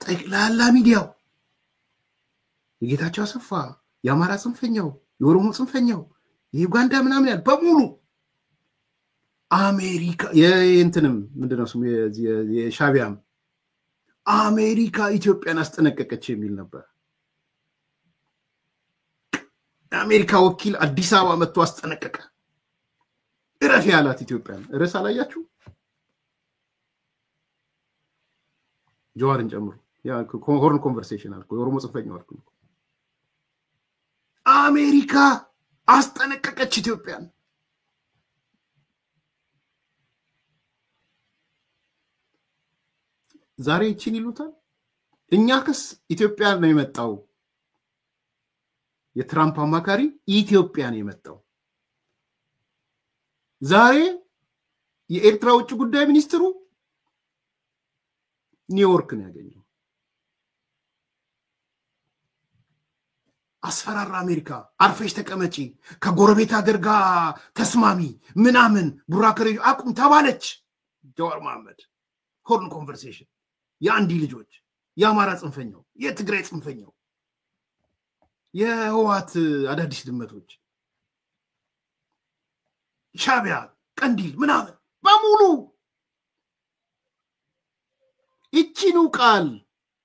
ጠቅላላ ሚዲያው የጌታቸው አሰፋ የአማራ ጽንፈኛው የኦሮሞ ጽንፈኛው የዩጋንዳ ምናምን ያል በሙሉ አሜሪካ የእንትንም ምንድነው ስሙ የሻቢያም አሜሪካ ኢትዮጵያን አስጠነቀቀች የሚል ነበር አሜሪካ ወኪል አዲስ አበባ መጥቶ አስጠነቀቀ እረፍ ያላት ኢትዮጵያን ርዕስ አላያችሁ ጆዋርን ጨምሮ ያ ሆርን ኮንቨርሴሽን አልኩ የኦሮሞ ጽንፈኛው አልኩ አሜሪካ አስጠነቀቀች ኢትዮጵያን ዛሬ እቺን ይሉታል እኛክስ ኢትዮጵያ ነው የመጣው የትራምፕ አማካሪ ኢትዮጵያ ነው የመጣው ዛሬ የኤርትራ ውጭ ጉዳይ ሚኒስትሩ ኒውዮርክ ነው ያገኘው አስፈራራ አሜሪካ አርፈሽ ተቀመጪ ከጎረቤት ሀገር ጋር ተስማሚ ምናምን ቡራከሬ አቁም ተባለች ጀዋር መሐመድ ሆርን ኮንቨርሴሽን የአንዲ ልጆች የአማራ ጽንፈኛው የትግራይ ጽንፈኛው የህወሓት አዳዲስ ድመቶች ሻቢያ ቀንዲል ምናምን በሙሉ እቺኑ ቃል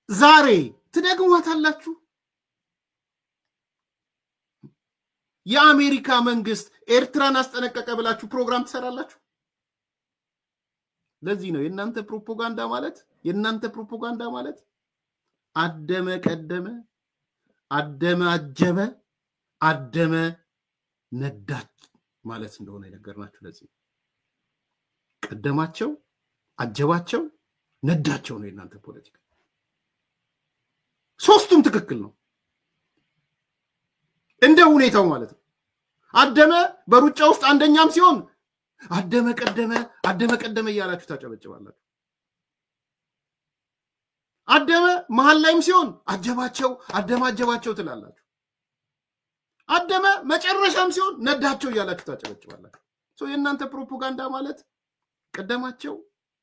ዛሬ ትደግሟታላችሁ የአሜሪካ መንግስት ኤርትራን አስጠነቀቀ ብላችሁ ፕሮግራም ትሰራላችሁ ለዚህ ነው የናንተ ፕሮፓጋንዳ ማለት አደመ ቀደመ አደመ አጀበ አደመ ነዳች ማለት እንደሆነ ይነገርናችሁ ለዚህ ቀደማቸው አጀባቸው ነዳቸው ነው የናንተ ፖለቲካ ሶስቱም ትክክል ነው እንደ ሁኔታው ማለት ነው አደመ በሩጫ ውስጥ አንደኛም ሲሆን አደመ ቀደመ ያላችሁ ታጨበጭባላችሁ አደመ መሃል ላይም ሲሆን አጀባቸው ትላላችሁ አደመ መጨረሻም ሲሆን ነዳቸው ያላችሁ ታጨበጭባላችሁ ሶ የናንተ ፕሮፓጋንዳ ማለት ቀደማቸው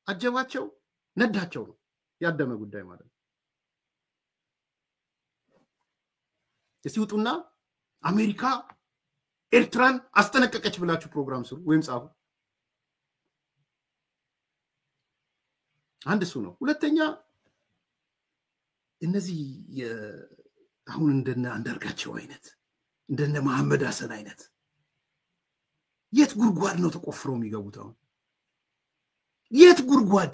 አጀባቸው ነዳቸው ነው ያደመ ጉዳይ ማለት እስቲውጡና አሜሪካ ኤርትራን አስጠነቀቀች ብላችሁ ፕሮግራም ስሩ ወይም ጻፉ አንድ እሱ ነው ሁለተኛ እነዚህ አሁን እንደነ አንደርጋቸው አይነት እንደነ መሐመድ ሐሰን አይነት የት ጉርጓድ ነው ተቆፍረው የሚገቡት አሁን የት ጉርጓድ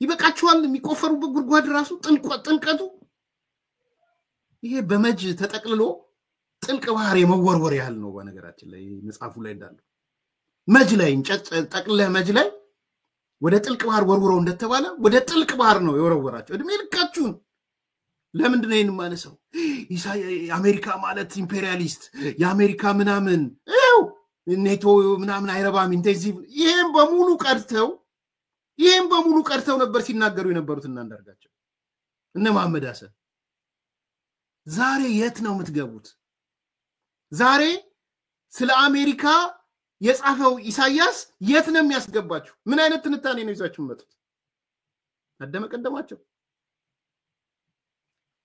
ይበቃቸዋል የሚቆፈሩበት ጉርጓድ ራሱ ጥልቀቱ ይሄ በመጅ ተጠቅልሎ ጥልቅ ባህር የመወርወር ያህል ነው በነገራችን ላይ መጽሐፉ ላይ እንዳለው መጅ ላይ ጠቅልለ መጅ ላይ ወደ ጥልቅ ባህር ወርውረው እንደተባለ ወደ ጥልቅ ባህር ነው የወረወራቸው እድሜ ልካችሁን ለምንድን ነው የማነሳው አሜሪካ ማለት ኢምፔሪያሊስት የአሜሪካ ምናምን ኔቶ ምናምን አይረባም ኢንቴንሲቭ ይሄን በሙሉ ቀርተው ነበር ሲናገሩ የነበሩት እና አንዳርጋቸው እነ መሐመድ ሐሰን ዛሬ የት ነው የምትገቡት ዛሬ ስለ አሜሪካ የጻፈው ኢሳያስ የት ነው የሚያስገባችሁ ምን አይነት ትንታኔ ነው ይዛችሁ መጥቷል አደመ ቀደማቸው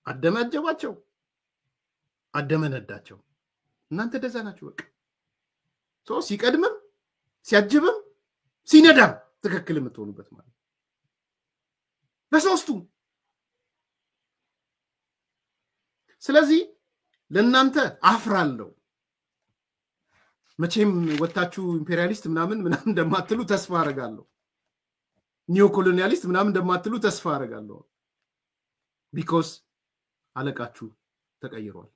አደመ አጀባቸው አደመ ነዳቸው እናንተ ደዛ ናችሁ በቃ ሶ ሲቀድምም ሲያጅብም ሲነዳም ትክክል የምትሆኑበት ማለት በሶስቱ ስለዚህ ለናንተ አፍራለሁ መቼም ወጣችሁ ኢምፔሪያሊስት ምናምን እንደማትሉ ተስፋ አረጋለሁ ኒዮ ኮሎኒያሊስት ምናምን እንደማትሉ ተስፋ አረጋለሁ ቢኮዝ አለቃችሁ ተቀይሯል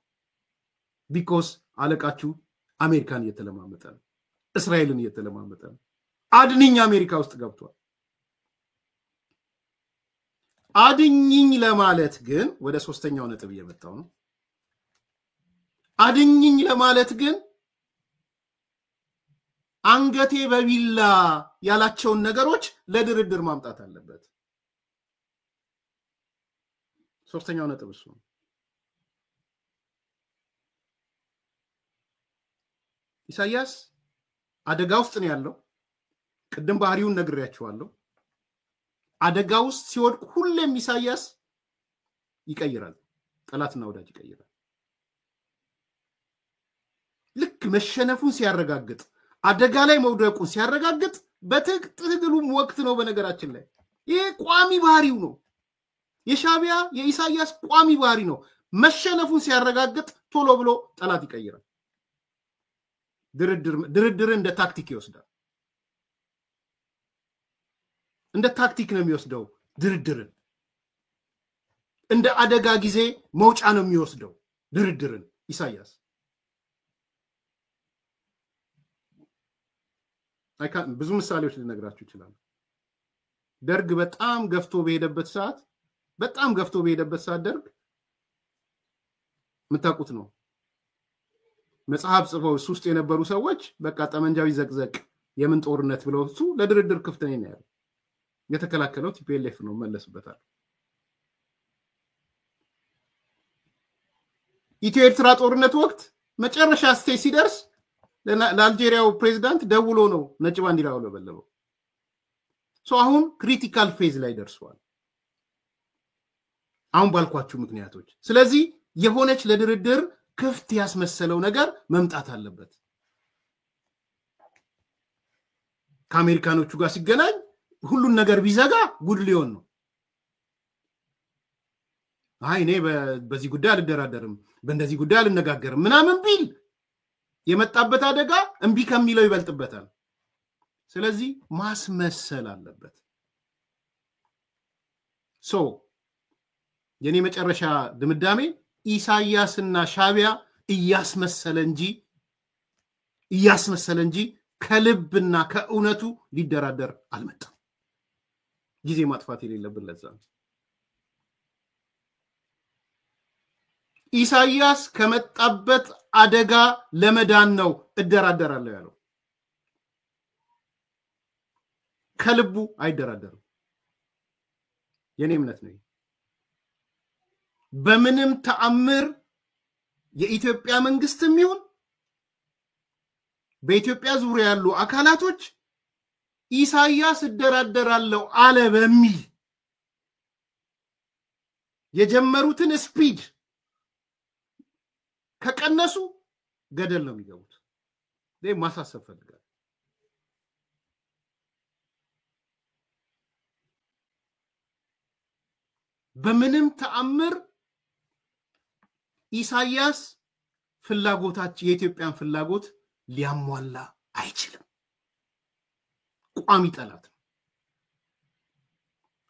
ቢኮዝ አለቃችሁ አሜሪካን እየተለማመጠ ነው እስራኤልን እየተለማመጠ ነው አድንኝ አሜሪካ ውስጥ ገብቷል አድኝኝ ለማለት ግን ወደ ሶስተኛው ነጥብ እየመጣው ነው አድኝኝ ለማለት ግን አንገቴ በቢላ ያላቸውን ነገሮች ለድርድር ማምጣት አለበት ሶስተኛው ነጥብ እሱ ኢሳያስ አደጋ ውስጥ ነው ያለው ቅድም ባህሪውን ነግሬያችኋለሁ አደጋ ውስጥ ሲወድቅ ሁሌም ኢሳያስ ይቀይራል ጠላትና ወዳጅ ይቀይራል ልክ መሸነፉን ሲያረጋግጥ አደጋ ላይ መውደቁን ሲያረጋግጥ በትግሉም ወቅት ነው በነገራችን ላይ ይሄ ቋሚ ባህሪው ነው የሻቢያ የኢሳያስ ቋሚ ባህሪ ነው መሸነፉን ሲያረጋግጥ ቶሎ ብሎ ጠላት ይቀይራል ድርድር እንደ ታክቲክ ይወስዳል እንደ ታክቲክ ነው የሚወስደው ድርድርን እንደ አደጋ ጊዜ መውጫ ነው የሚወስደው ድርድርን ኢሳያስ ብዙ ምሳሌዎች ልነግራችሁ ይችላል ደርግ በጣም ገፍቶ በሄደበት ሰዓት ደርግ መታቁት ነው መጽሐፍ ጽፈው ውስጥ የነበሩ ሰዎች በቃ ጠመንጃው ይዘቅዘቅ የምን ጦርነት ብለው እሱ ለድርድር ክፍት ነኝ ያለው የተከላከለው ቲፒኤልኤፍ ነው መለስበታል ኢትዮ ኤርትራ ጦርነት ወቅት መጨረሻ ስቴጅ ሲደርስ ለአልጄሪያው ፕሬዝዳንት ደውሎ ነው ነጭ ባንዲራ ያውለበለበው። አሁን ክሪቲካል ፌዝ ላይ ደርሷል አሁን ባልኳችሁ ምክንያቶች። ስለዚህ የሆነች ለድርድር ክፍት ያስመሰለው ነገር መምጣት አለበት። ከአሜሪካኖቹ ጋር ሲገናኝ ሁሉን ነገር ቢዘጋ ጉድ ሊሆን ነው። አይ እኔ በዚህ ጉዳይ አልደራደርም፣ በእንደዚህ ጉዳይ አልነጋገርም ምናምን ቢል የመጣበት አደጋ እንቢ ከሚለው ይበልጥበታል። ስለዚህ ማስመሰል አለበት። የኔ መጨረሻ ድምዳሜ ኢሳያስና ሻቢያ እያስመሰለ እንጂ ከልብና ከእውነቱ ሊደራደር አልመጣም። ጊዜ ማጥፋት የሌለብን ለዛ ነው። ኢሳያስ ከመጣበት አደጋ ለመዳን ነው እደራደራለሁ ያለው። ከልቡ አይደራደርም። የኔ እምነት ነው። በምንም ተአምር የኢትዮጵያ መንግስትም ይሁን በኢትዮጵያ ዙሪያ ያሉ አካላቶች ኢሳያስ እደራደራለሁ አለ በሚል የጀመሩትን ስፒድ ከቀነሱ ገደል ነው የሚገቡት። ማሳሰብ ፈልጋለሁ። በምንም ተአምር ኢሳያስ የኢትዮጵያን ፍላጎት ሊያሟላ አይችልም። ቋሚ ጠላት ነው።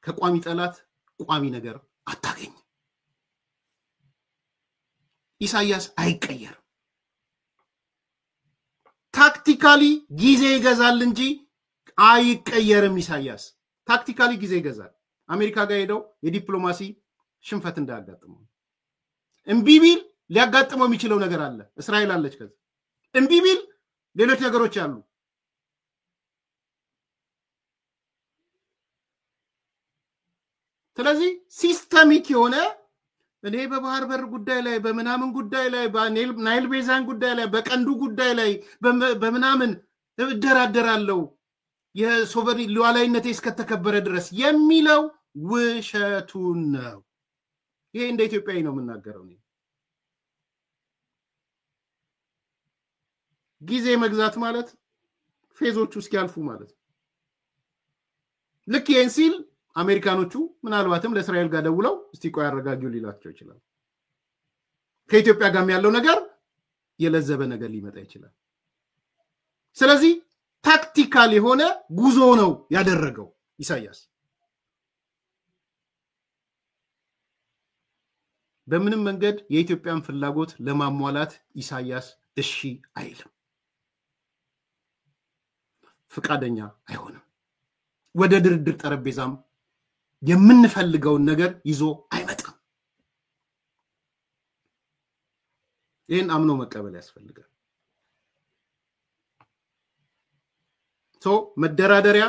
ከቋሚ ጠላት ቋሚ ነገር አታገኝ። ኢሳያስ አይቀየርም። ታክቲካሊ ጊዜ ይገዛል እንጂ አይቀየርም። ኢሳያስ ታክቲካሊ ጊዜ ይገዛል። አሜሪካ ጋር ሄደው የዲፕሎማሲ ሽንፈት እንዳያጋጥመው እምቢ ቢል ሊያጋጥመው የሚችለው ነገር አለ። እስራኤል አለች። ከዛ እምቢ ቢል ሌሎች ነገሮች አሉ። ስለዚህ ሲስተሚክ የሆነ እኔ በባህር በር ጉዳይ ላይ በመናምን ጉዳይ ላይ በናይል ቤዛን ጉዳይ ላይ በቀንዱ ጉዳይ ላይ በመናምን እደራደራለሁ የሶቨሬን ሉዓላዊነቴ እስከተከበረ ድረስ የሚለው ውሸቱን ነው። ይሄ እንደ ኢትዮጵያዊ ነው የምናገረው። ጊዜ መግዛት ማለት ፌዞቹ እስኪያልፉ ማለት ነው። ልክ ይሄን ሲል አሜሪካኖቹ ምናልባትም ለእስራኤል ጋር ደውለው እስቲ ቆይ አረጋጊው ሊላቸው ይችላል። ከኢትዮጵያ ጋር ያለው ነገር የለዘበ ነገር ሊመጣ ይችላል። ስለዚህ ታክቲካል የሆነ ጉዞ ነው ያደረገው ኢሳያስ። በምንም መንገድ የኢትዮጵያን ፍላጎት ለማሟላት ኢሳያስ እሺ አይልም። ፍቃደኛ አይሆንም። ወደ ድርድር ጠረጴዛም የምንፈልገውን ነገር ይዞ አይመጣም። ይሄን አምኖ መቀበል ያስፈልጋል። መደራደሪያ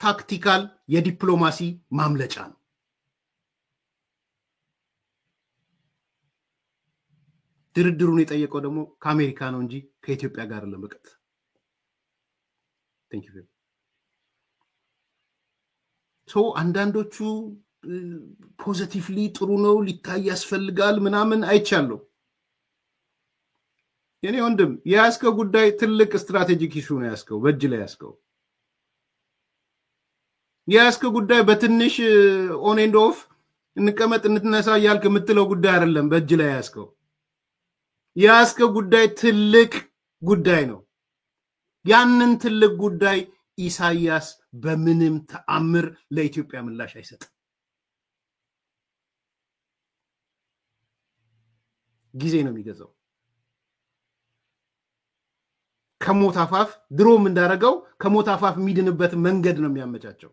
ታክቲካል የዲፕሎማሲ ማምለጫ ነው። ድርድሩን የጠየቀው ደግሞ ከአሜሪካ ነው እንጂ ከኢትዮጵያ ጋር ለመቀጥ Thank you. አንዳንዶቹ ፖዚቲቭሊ ጥሩ ነው ሊታይ ያስፈልጋል ምናምን አይቻለው። የኔ ወንድም ያስከው ጉዳይ ትልቅ ስትራቴጂክ ኢሹ ነው ያስከው፣ በእጅ ላይ ያስከው። ያስከው ጉዳይ በትንሽ ኦን ኤንድ ኦፍ እንቀመጥ እንትነሳ ያልክ የምትለው ጉዳይ አይደለም። በእጅ ላይ ያስከው ያስከው ጉዳይ ትልቅ ጉዳይ ነው። ያንን ትልቅ ጉዳይ ኢሳያስ በምንም ተአምር ለኢትዮጵያ ምላሽ አይሰጥም። ጊዜ ነው የሚገዛው። ከሞት አፋፍ ድሮም እንዳረገው ከሞት አፋፍ የሚድንበት መንገድ ነው የሚያመቻቸው።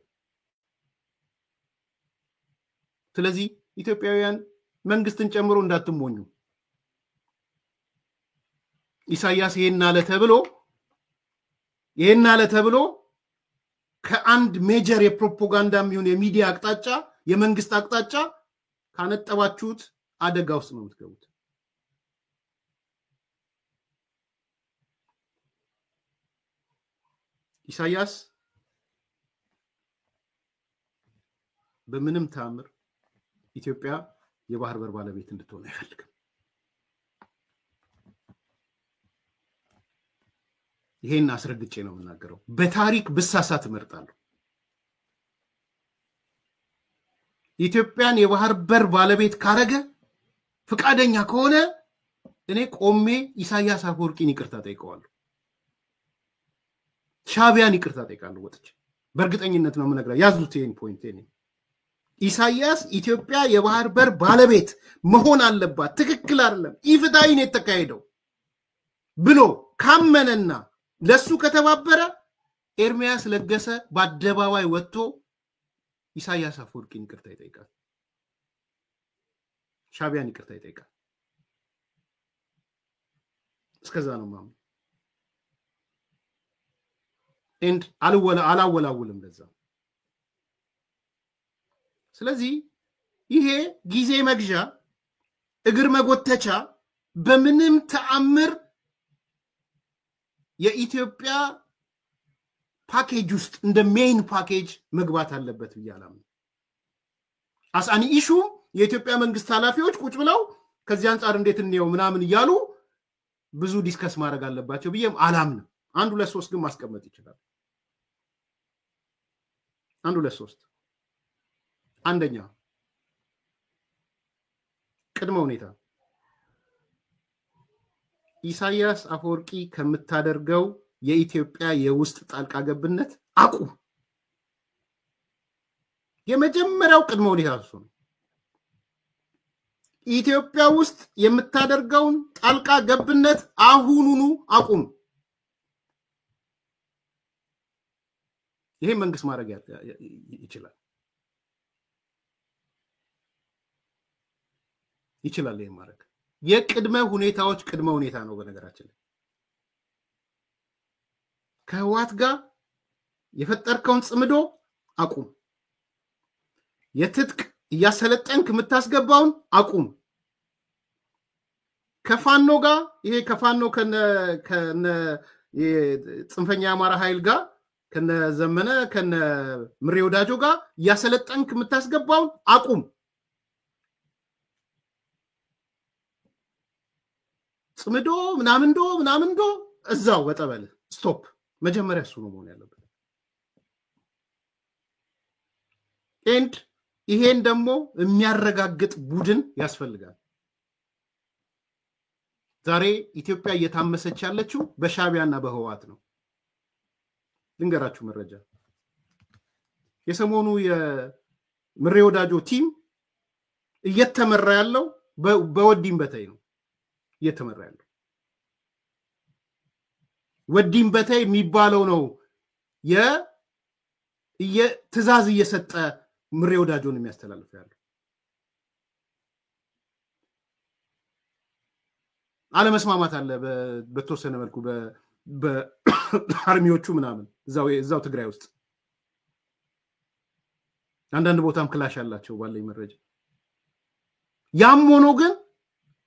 ስለዚህ ኢትዮጵያውያን መንግስትን ጨምሮ እንዳትሞኙ። ኢሳያስ ይሄን አለ ተብሎ ከአንድ ሜጀር የፕሮፓጋንዳ የሚሆን የሚዲያ አቅጣጫ የመንግስት አቅጣጫ ካነጠባችሁት አደጋ ውስጥ ነው የምትገቡት። ኢሳያስ በምንም ታምር ኢትዮጵያ የባህር በር ባለቤት እንድትሆን አይፈልግም። ይሄን አስረግጬ ነው የምናገረው። በታሪክ ብሳሳት እመርጣለሁ። ኢትዮጵያን የባህር በር ባለቤት ካረገ ፍቃደኛ ከሆነ እኔ ቆሜ ኢሳያስ አፈወርቂን ይቅርታ ጠይቀዋለሁ። ሻቢያን ይቅርታ ጠይቃለሁ ወጥቼ። በእርግጠኝነት ነው የምነግረው። ያዙት ይሄን ፖይንት። ኢሳያስ ኢትዮጵያ የባህር በር ባለቤት መሆን አለባት፣ ትክክል አይደለም፣ ኢፍትሐዊ ነው የተካሄደው ብሎ ካመነና ለሱ ከተባበረ ኤርሚያስ ለገሰ በአደባባይ ወጥቶ ኢሳያስ አፈወርቂን ይቅርታ ይጠይቃል፣ ሻቢያን ይቅርታ ይጠይቃል። እስከዛ ነው ማም እንድ አላወላውልም ለዛ። ስለዚህ ይሄ ጊዜ መግዣ እግር መጎተቻ በምንም ተአምር የኢትዮጵያ ፓኬጅ ውስጥ እንደ ሜን ፓኬጅ መግባት አለበት ብያለሁ። አሳኒ ኢሹ የኢትዮጵያ መንግስት ኃላፊዎች ቁጭ ብለው ከዚህ አንፃር እንዴት እንየው ምናምን ይያሉ ብዙ ዲስከስ ማድረግ አለባቸው ብዬም አላምንም። አንድ ሁለት ሶስት ግን ማስቀመጥ ይችላል። አንድ ሁለት ሶስት። አንደኛ ቅድመ ሁኔታ ኢሳያስ አፈወርቂ ከምታደርገው የኢትዮጵያ የውስጥ ጣልቃ ገብነት አቁም። የመጀመሪያው ቅድመ ሁኔታ እሱ ነው። ኢትዮጵያ ውስጥ የምታደርገውን ጣልቃ ገብነት አሁኑኑ አቁም። ይሄ መንግስት ማድረግ ይችላል ይሄ ማድረግ የቅድመ ሁኔታዎች ቅድመ ሁኔታ ነው። በነገራችን ላይ ከህወሓት ጋር የፈጠርከውን ጽምዶ አቁም። የትጥቅ እያሰለጠንክ የምታስገባውን አቁም። ከፋኖ ጋር ይሄ ከፋኖ ከነ ጽንፈኛ አማራ ኃይል ጋር ከነ ዘመነ ከነ ምሬ ወዳጆ ጋር እያሰለጠንክ የምታስገባውን አቁም። ጽምዶ ምናምንዶ እዛው በጠበል ስቶፕ። መጀመሪያ እሱ ነው መሆን ያለበት። ኤንድ ይሄን ደግሞ የሚያረጋግጥ ቡድን ያስፈልጋል። ዛሬ ኢትዮጵያ እየታመሰች ያለችው በሻቢያና በህወሓት ነው። ልንገራችሁ መረጃ። የሰሞኑ የምሬ ወዳጆ ቲም እየተመራ ያለው በወዲም በተይ ነው እየተመራ ያለው። ወዲም በተይ የሚባለው ነው ትዕዛዝ እየሰጠ ምሬ ወዳጆን የሚያስተላልፍ ያለው። አለመስማማት አለ በተወሰነ መልኩ በአርሚዎቹ ምናምን እዛው ትግራይ ውስጥ አንዳንድ ቦታም ክላሽ አላቸው ባለኝ መረጃ። ያም ሆኖ ግን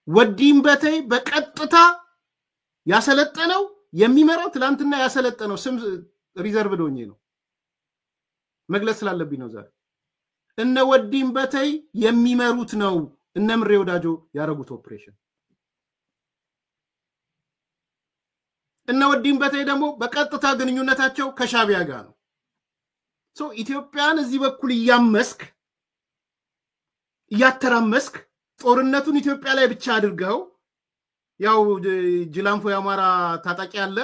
ወዲም በተይ በቀጥታ ያሰለጠነው የሚመራው ትላንትና ያሰለጠነው ስም ሪዘርቭ ዶኜ ነው መግለጽ ስላለብኝ ነው ዛሬ። እነ ወዲም በተይ የሚመሩት ነው እነ ምሬ ወዳጆ ያረጉት ኦፕሬሽን። እነ ወዲም በተይ ደግሞ በቀጥታ ግንኙነታቸው ከሻቢያ ጋር ነው። ኢትዮጵያን እዚህ በኩል እያተራመስክ ጦርነቱን ኢትዮጵያ ላይ ብቻ አድርገው ያው ጅላንፎ የአማራ ታጣቂ አለ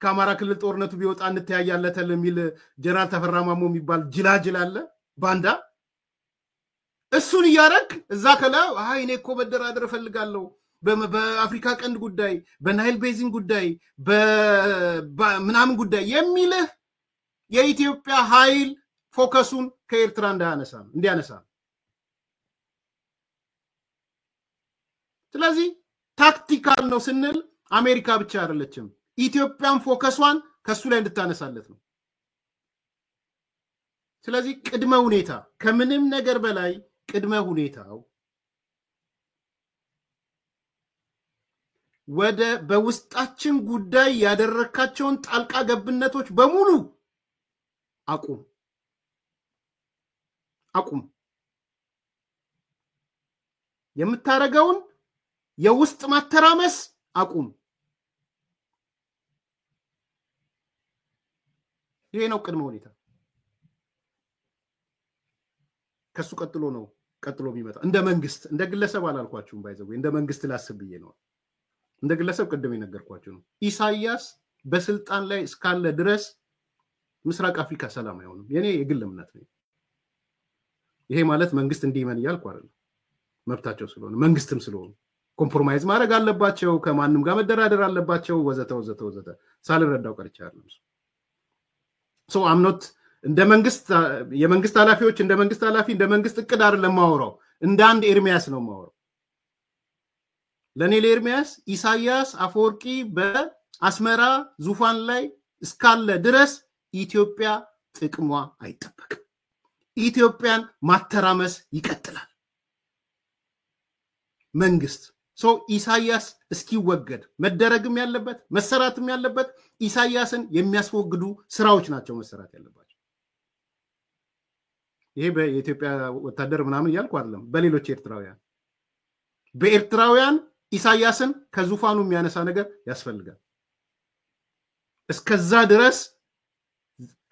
ከአማራ ክልል ጦርነቱ ቢወጣ እንተያያለን የሚል ጀነራል ተፈራ ማሞ የሚባል ጅላጅል አለ ባንዳ። እሱን እያረክ እዛ ከላ እኔ እኮ መደራደር እፈልጋለሁ በአፍሪካ ቀንድ ጉዳይ በናይል ቤዚን ጉዳይ በምናምን ጉዳይ የሚልህ የኢትዮጵያ ኃይል ፎከሱን ከኤርትራ እንዲያነሳ። ስለዚህ ታክቲካል ነው ስንል አሜሪካ ብቻ አይደለችም፣ ኢትዮጵያን ፎከሷን ከሱ ላይ እንድታነሳለት ነው። ስለዚህ ቅድመ ሁኔታ ከምንም ነገር በላይ ቅድመ ሁኔታው በውስጣችን ጉዳይ ያደረካቸውን ጣልቃ ገብነቶች በሙሉ አቁም የምታረጋውን የውስጥ ማተራመስ አቁም ይሄ ነው ቅድመ ሁኔታ ከሱ ቀጥሎ ቢመጣ እንደ መንግስት እንደ ግለሰብ አላልኳችሁም ባይዘው እንደ መንግስት ላስብዬ ነው እንደ ግለሰብ ቀደም የነገርኳችሁ ነው ኢሳያስ በስልጣን ላይ እስካለ ድረስ ምስራቅ አፍሪካ ሰላም አይሆንም የኔ የግል እምነት ነው ይሄ ማለት መንግስት እንዲመን ያልኩ አይደለም መብታቸው ስለሆነ መንግስትም ስለሆነ ኮምፕሮማይዝ ማድረግ አለባቸው ከማንም ጋር መደራደር አለባቸው ወዘተ ሳልረዳው ቀርቻለሁ so I'm not እንደ መንግስት የመንግስት ኃላፊዎች እንደ መንግስት ኃላፊ እንደ መንግስት እቅድ አይደለም ማወራው እንደ አንድ ኤርሚያስ ነው ማወራው ለኔ ለኤርሚያስ ኢሳያስ አፈወርቂ በአስመራ ዙፋን ላይ እስካለ ድረስ ኢትዮጵያ ጥቅሟ አይጠበቅም ኢትዮጵያን ማተራመስ ይቀጥላል መንግስት so ኢሳያስ እስኪወገድ መደረግም ያለበት መሰራትም ያለበት ኢሳያስን የሚያስወግዱ ስራዎች ናቸው መሰራት ያለባቸው ይሄ በኢትዮጵያ ወታደር ምናምን ያልኩ አይደለም በሌሎች በኤርትራውያን ኢሳያስን ከዙፋኑ የሚያነሳ ነገር ያስፈልጋል እስከዛ ድረስ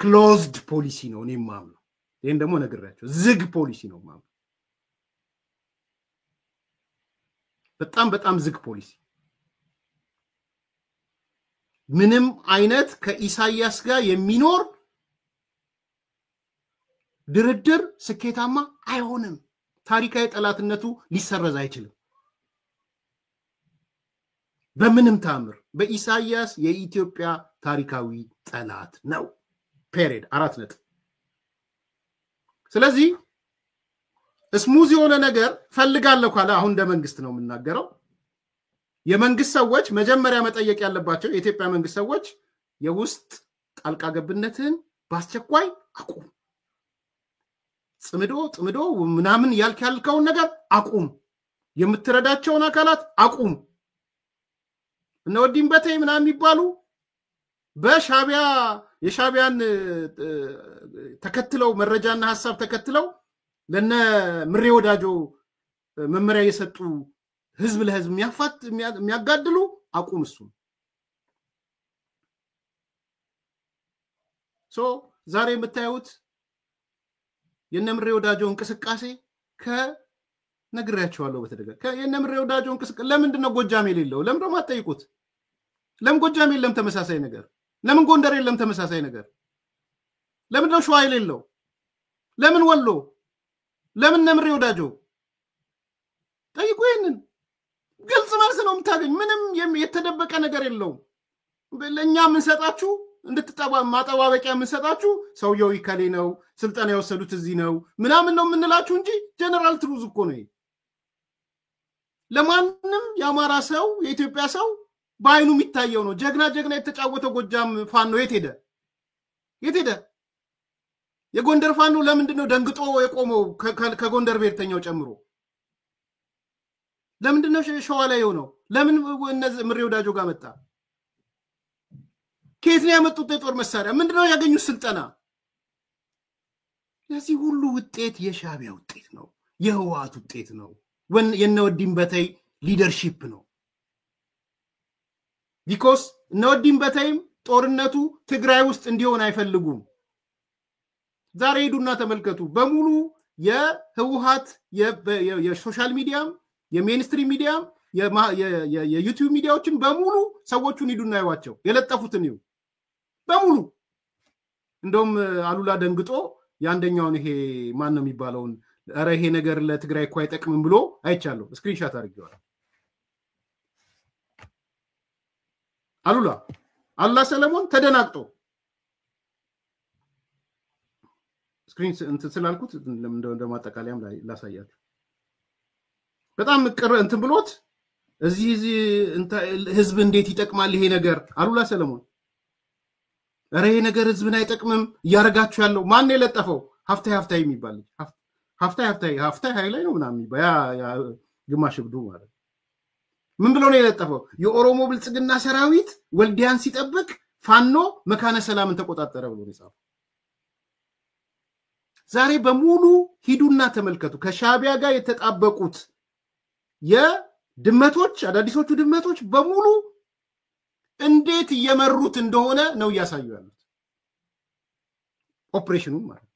closed ፖሊሲ ነው እኔ ማምነው ይሄን ደግሞ ነግራቸው ዝግ ፖሊሲ ነው ማምነው በጣም ዝግ ፖሊሲ ምንም አይነት ከኢሳያስ ጋር የሚኖር ድርድር ስኬታማ አይሆንም ታሪካዊ ጠላትነቱ ሊሰረዝ አይችልም በምንም ታምር በኢሳያስ የኢትዮጵያ ታሪካዊ ጠላት ነው ፔሪድ 4 ነጥብ ስለዚህ ስሙዝ የሆነ ነገር ፈልጋለሁ ካለ አሁን እንደ መንግስት ነው የምናገረው የመንግስት ሰዎች መጀመሪያ መጠየቅ ያለባቸው የኢትዮጵያ መንግስት ሰዎች የውስጥ ጣልቃ ገብነትን ባስቸኳይ አቁም ጽምዶ ምናምን ያልከው ነገር አቁም የምትረዳቸውን አካላት አቁም እነ ወዲም በተይ ምናምን ይባሉ የሻቢያን ተከትለው መረጃና ሐሳብ ተከትለው ለነ ምሬ ወዳጆ መመሪያ የሰጡ ህዝብ ለህዝብ የሚያጋድሉ አቁም እሱ so ዛሬ የምታዩት የነ ምሬ ወዳጆ እንቅስቃሴ ከነግራቸዋለሁ የነ ምሬ ወዳጆ እንቅስቃሴ ለምንድነው ጎጃም የሌለው ለምን ደግሞ አትጠይቁት ለምን ጎጃም የለም ተመሳሳይ ነገር ለምን ጎንደር የለም ተመሳሳይ ነገር ለምን ነው ሸዋ የሌለው ለምን ወሎ ለምን ነምሬ ወዳጆ ጠይቁ ይሄንን ግልጽ መልስ ነው የምታገኝ ምንም የተደበቀ ነገር የለውም ለኛ ምን ሰጣችሁ ማጠባበቂያ ምን ሰጣችሁ ሰውየው ይከሌ ነው ስልጣን ያወሰዱት እዚህ ነው ምናምን ነው የምንላችሁ እንጂ ጀነራል ትሩዝ እኮ ነው ለማንም ያማራ ሰው የኢትዮጵያ ሰው ባይኑ የሚታየው ነው ጀግና የተጫወተው ጎጃም ፋኖ የት ሄደ የጎንደር ፋኖ ለምንድነው ደንግጦ የቆመው ከጎንደር ብሔርተኛው ጨምሮ ለምንድነው ሸዋ ላይ የሆነው ለምን እነዚህ ምሬ ወዳጆ ጋር መጣ ከየት ነው ያመጡት የጦር መሳሪያ ምንድነው ያገኙት ስልጣና ለዚህ ሁሉ ውጤት የሻቢያ ውጤት ነው የህዋት ውጤት ነው የነወዲም በተይ ሊደርሺፕ ነው because ነወዲም በተይም ጦርነቱ ትግራይ ውስጥ እንዲሆን አይፈልጉም ዛሬ ሄዱና ተመልከቱ በሙሉ የህዋት የሶሻል ሚዲያም የሜንስትሪም ሚዲያም የዩቲዩብ ሚዲያዎችን በሙሉ ሰዎቹን ሄዱና ያዩዋቸው የለጠፉትን ይው በሙሉ እንደውም አሉላ ደንግጦ ያንደኛውን ይሄ ማን ነው የሚባለውን አረ ይሄ ነገር ለትግራይ እኮ አይጠቅምም ብሎ አይቻለሁ ስክሪንሾት አድርጌዋለሁ አሉላ ሰለሞን ተደናግጦ ስክሪን ስላልኩት እንደማጠቃለያም ላሳያችሁ በጣም ቅር እንትን ብሎት እዚህ ህዝብ እንዴት ይጠቅማል ይሄ ነገር አሉላ ሰለሞን አረ ይሄ ነገር ህዝብን አይጠቅምም ያረጋችሁ ያለው ማን የለጠፈው ሀፍታይ የሚባል ሀፍታይ ሃይላይ ነው ምናምን ያ ግማሽ ብዱ ማለት ምን ብሎ ነው የለጠፈው የኦሮሞ ብልጽግና ሰራዊት ወልዲያን ሲጠብቅ ፋኖ መካነ ሰላምን ተቆጣጣረ ብሎ ነው ዛሬ በሙሉ ሂዱና ተመልከቱ ከሻቢያ ጋር የተጣበቁት የድመቶች አዳዲሶቹ ድመቶች በሙሉ እንዴት እየመሩት እንደሆነ ነው ያሳዩ ያሉት ኦፕሬሽኑ ማለት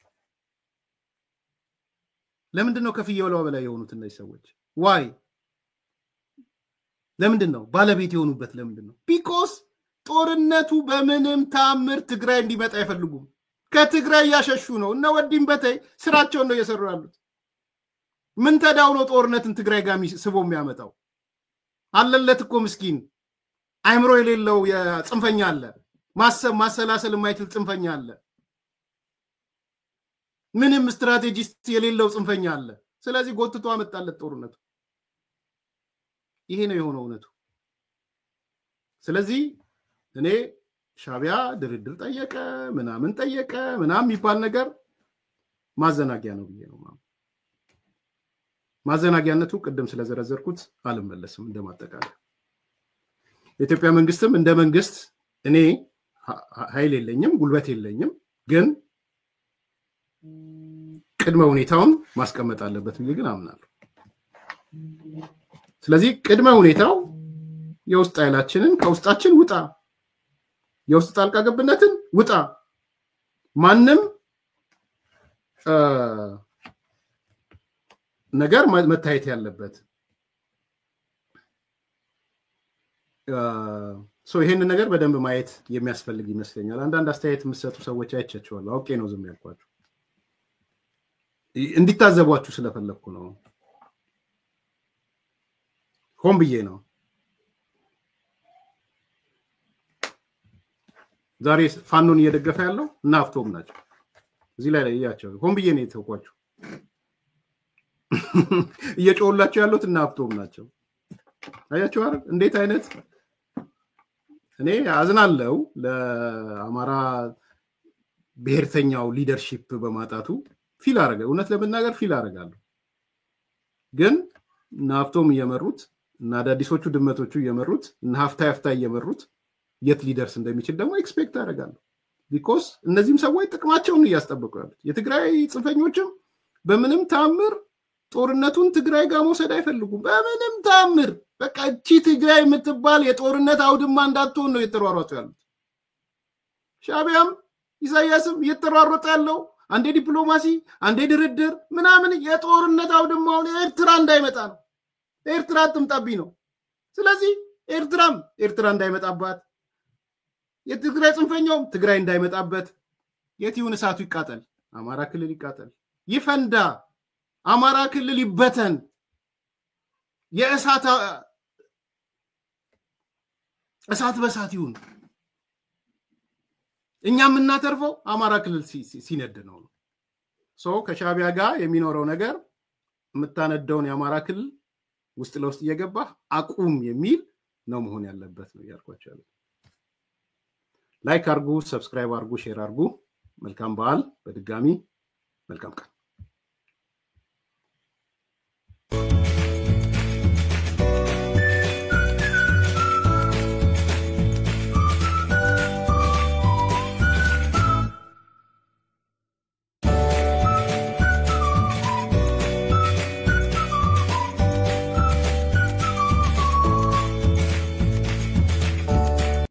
ለምንድን ነው ከፍየው በላይ የሆኑት እነዚህ ሰዎች ዋይ ለምንድን ነው ባለቤት የሆኑበት ለምንድን ነው ቢኮዝ ጦርነቱ በምንም ታምር ትግራይ እንዲመጣ አይፈልጉም ከትግራይ ያሸሹ ነው እና ወዲም በተይ ስራቸው ነው እየሰሩ ያሉት ምን ተዳው ነው ጦርነትን ትግራይ ጋር ስቦ የሚያመጣው አለለት እኮ ምስኪን አይምሮ የሌለው የጽንፈኛ አለ ማሰብ ማሰላሰል የማይችል ጽንፈኛ አለ ምንም ስትራቴጂስት የሌለው ጽንፈኛ አለ ስለዚህ ጎትቶ አመጣለት ጦርነቱ ይሄ ነው የሆነው እውነቱ ስለዚህ እኔ ሻቢያ ድርድር ጠየቀ ምናምን የሚባል ነገር ማዘናጊያ ነው ብዬ ነው ማለት ማዘናጊያነቱ ቅድም ስለዘረዘርኩት አልመለስም እንደማጠቃለያ የኢትዮጵያ መንግስትም እንደ መንግስት እኔ ኃይል የለኝም ጉልበት የለኝም ግን ቅድመ ሁኔታውን ማስቀመጥ አለበት ብዬ ግን አምናለሁ ስለዚህ ቅድመ ሁኔታው የውስጥ ኃይላችንን ከውስጣችን ውጣ የውስጥ ጣልቃ ገብነትን ውጣ ማንንም ነገር መታየት ያለበት ይሄን ነገር በደንብ ማየት የሚያስፈልግ ይመስለኛል አንዳንድ አስተያየት የምትሰጡ ሰዎች አይቻቸዋለሁ አውቄ ነው ዝም ያልኳችሁ እንዲታዘቧችሁ ስለፈለኩ ነው ሆን ብዬ ነው ዛሬ ፋኖን እየደገፈ ያለው እና ሀፍቶም ናቸው እዚህ ላይ ያያቸው ሆን ብዬ ነው የተውኳችሁ እየጮህላችሁ ያሉት እና ሀፍቶም ናቸው አያችሁ አይደል እንዴት አይነት እኔ አዝናለሁ ለአማራ ብሔርተኛው ሊደርሺፕ በማጣቱ ፊል አረጋ እውነት ለመናገር ፊል አረጋለሁ ግን ናፍቶም እየመሩት እና አዳዲሶቹ ድመቶቹ እየመሩት እና ሀፍታ እየመሩት የት ሊደርስ እንደሚችል ደግሞ ኤክስፔክት አደርጋለሁ ቢኮዝ እነዚህም ሰዎች ጥቅማቸውን እያስጠበቁ ያሉት የትግራይ ጽንፈኞችም በምንም ታምር ጦርነቱን ትግራይ ጋር መውሰድ አይፈልጉም በምንም ታምር በቃ እቺ ትግራይ የምትባል የጦርነት አውድማ እንዳትሆን ነው እየተሯሯጡ ያሉት ሻቢያም ኢሳያስም እየተሯሯጡ ያለው አንዴ ዲፕሎማሲ አንዴ ድርድር ምናምን የጦርነት አውድማው ኤርትራ እንዳይመጣ ነው ኤርትራ አትምጣብኝ ነው ስለዚህ ኤርትራ እንዳይመጣባት የትግራይ ጽንፈኛው ትግራይ እንዳይመጣበት የትዩን እሳቱ ይቃጠል አማራ ክልል ይቃጠል ይፈንዳ አማራ ክልል ይበተን የእሳት በሳት ይሁን እኛም እናተርፈው አማራ ክልል ሲነድ ነው ከሻቢያ ጋር የሚኖረው ነገር የምታነደውን የአማራ ክልል ውስጥ ለውስጥ እየገባ አቁም የሚል ነው መሆን ያለበት ነው ያልኳቸው ላይክ አርጉ ሰብስክራይብ አርጉ ሼር አርጉ መልካም በዓል በድጋሚ መልካም ቀን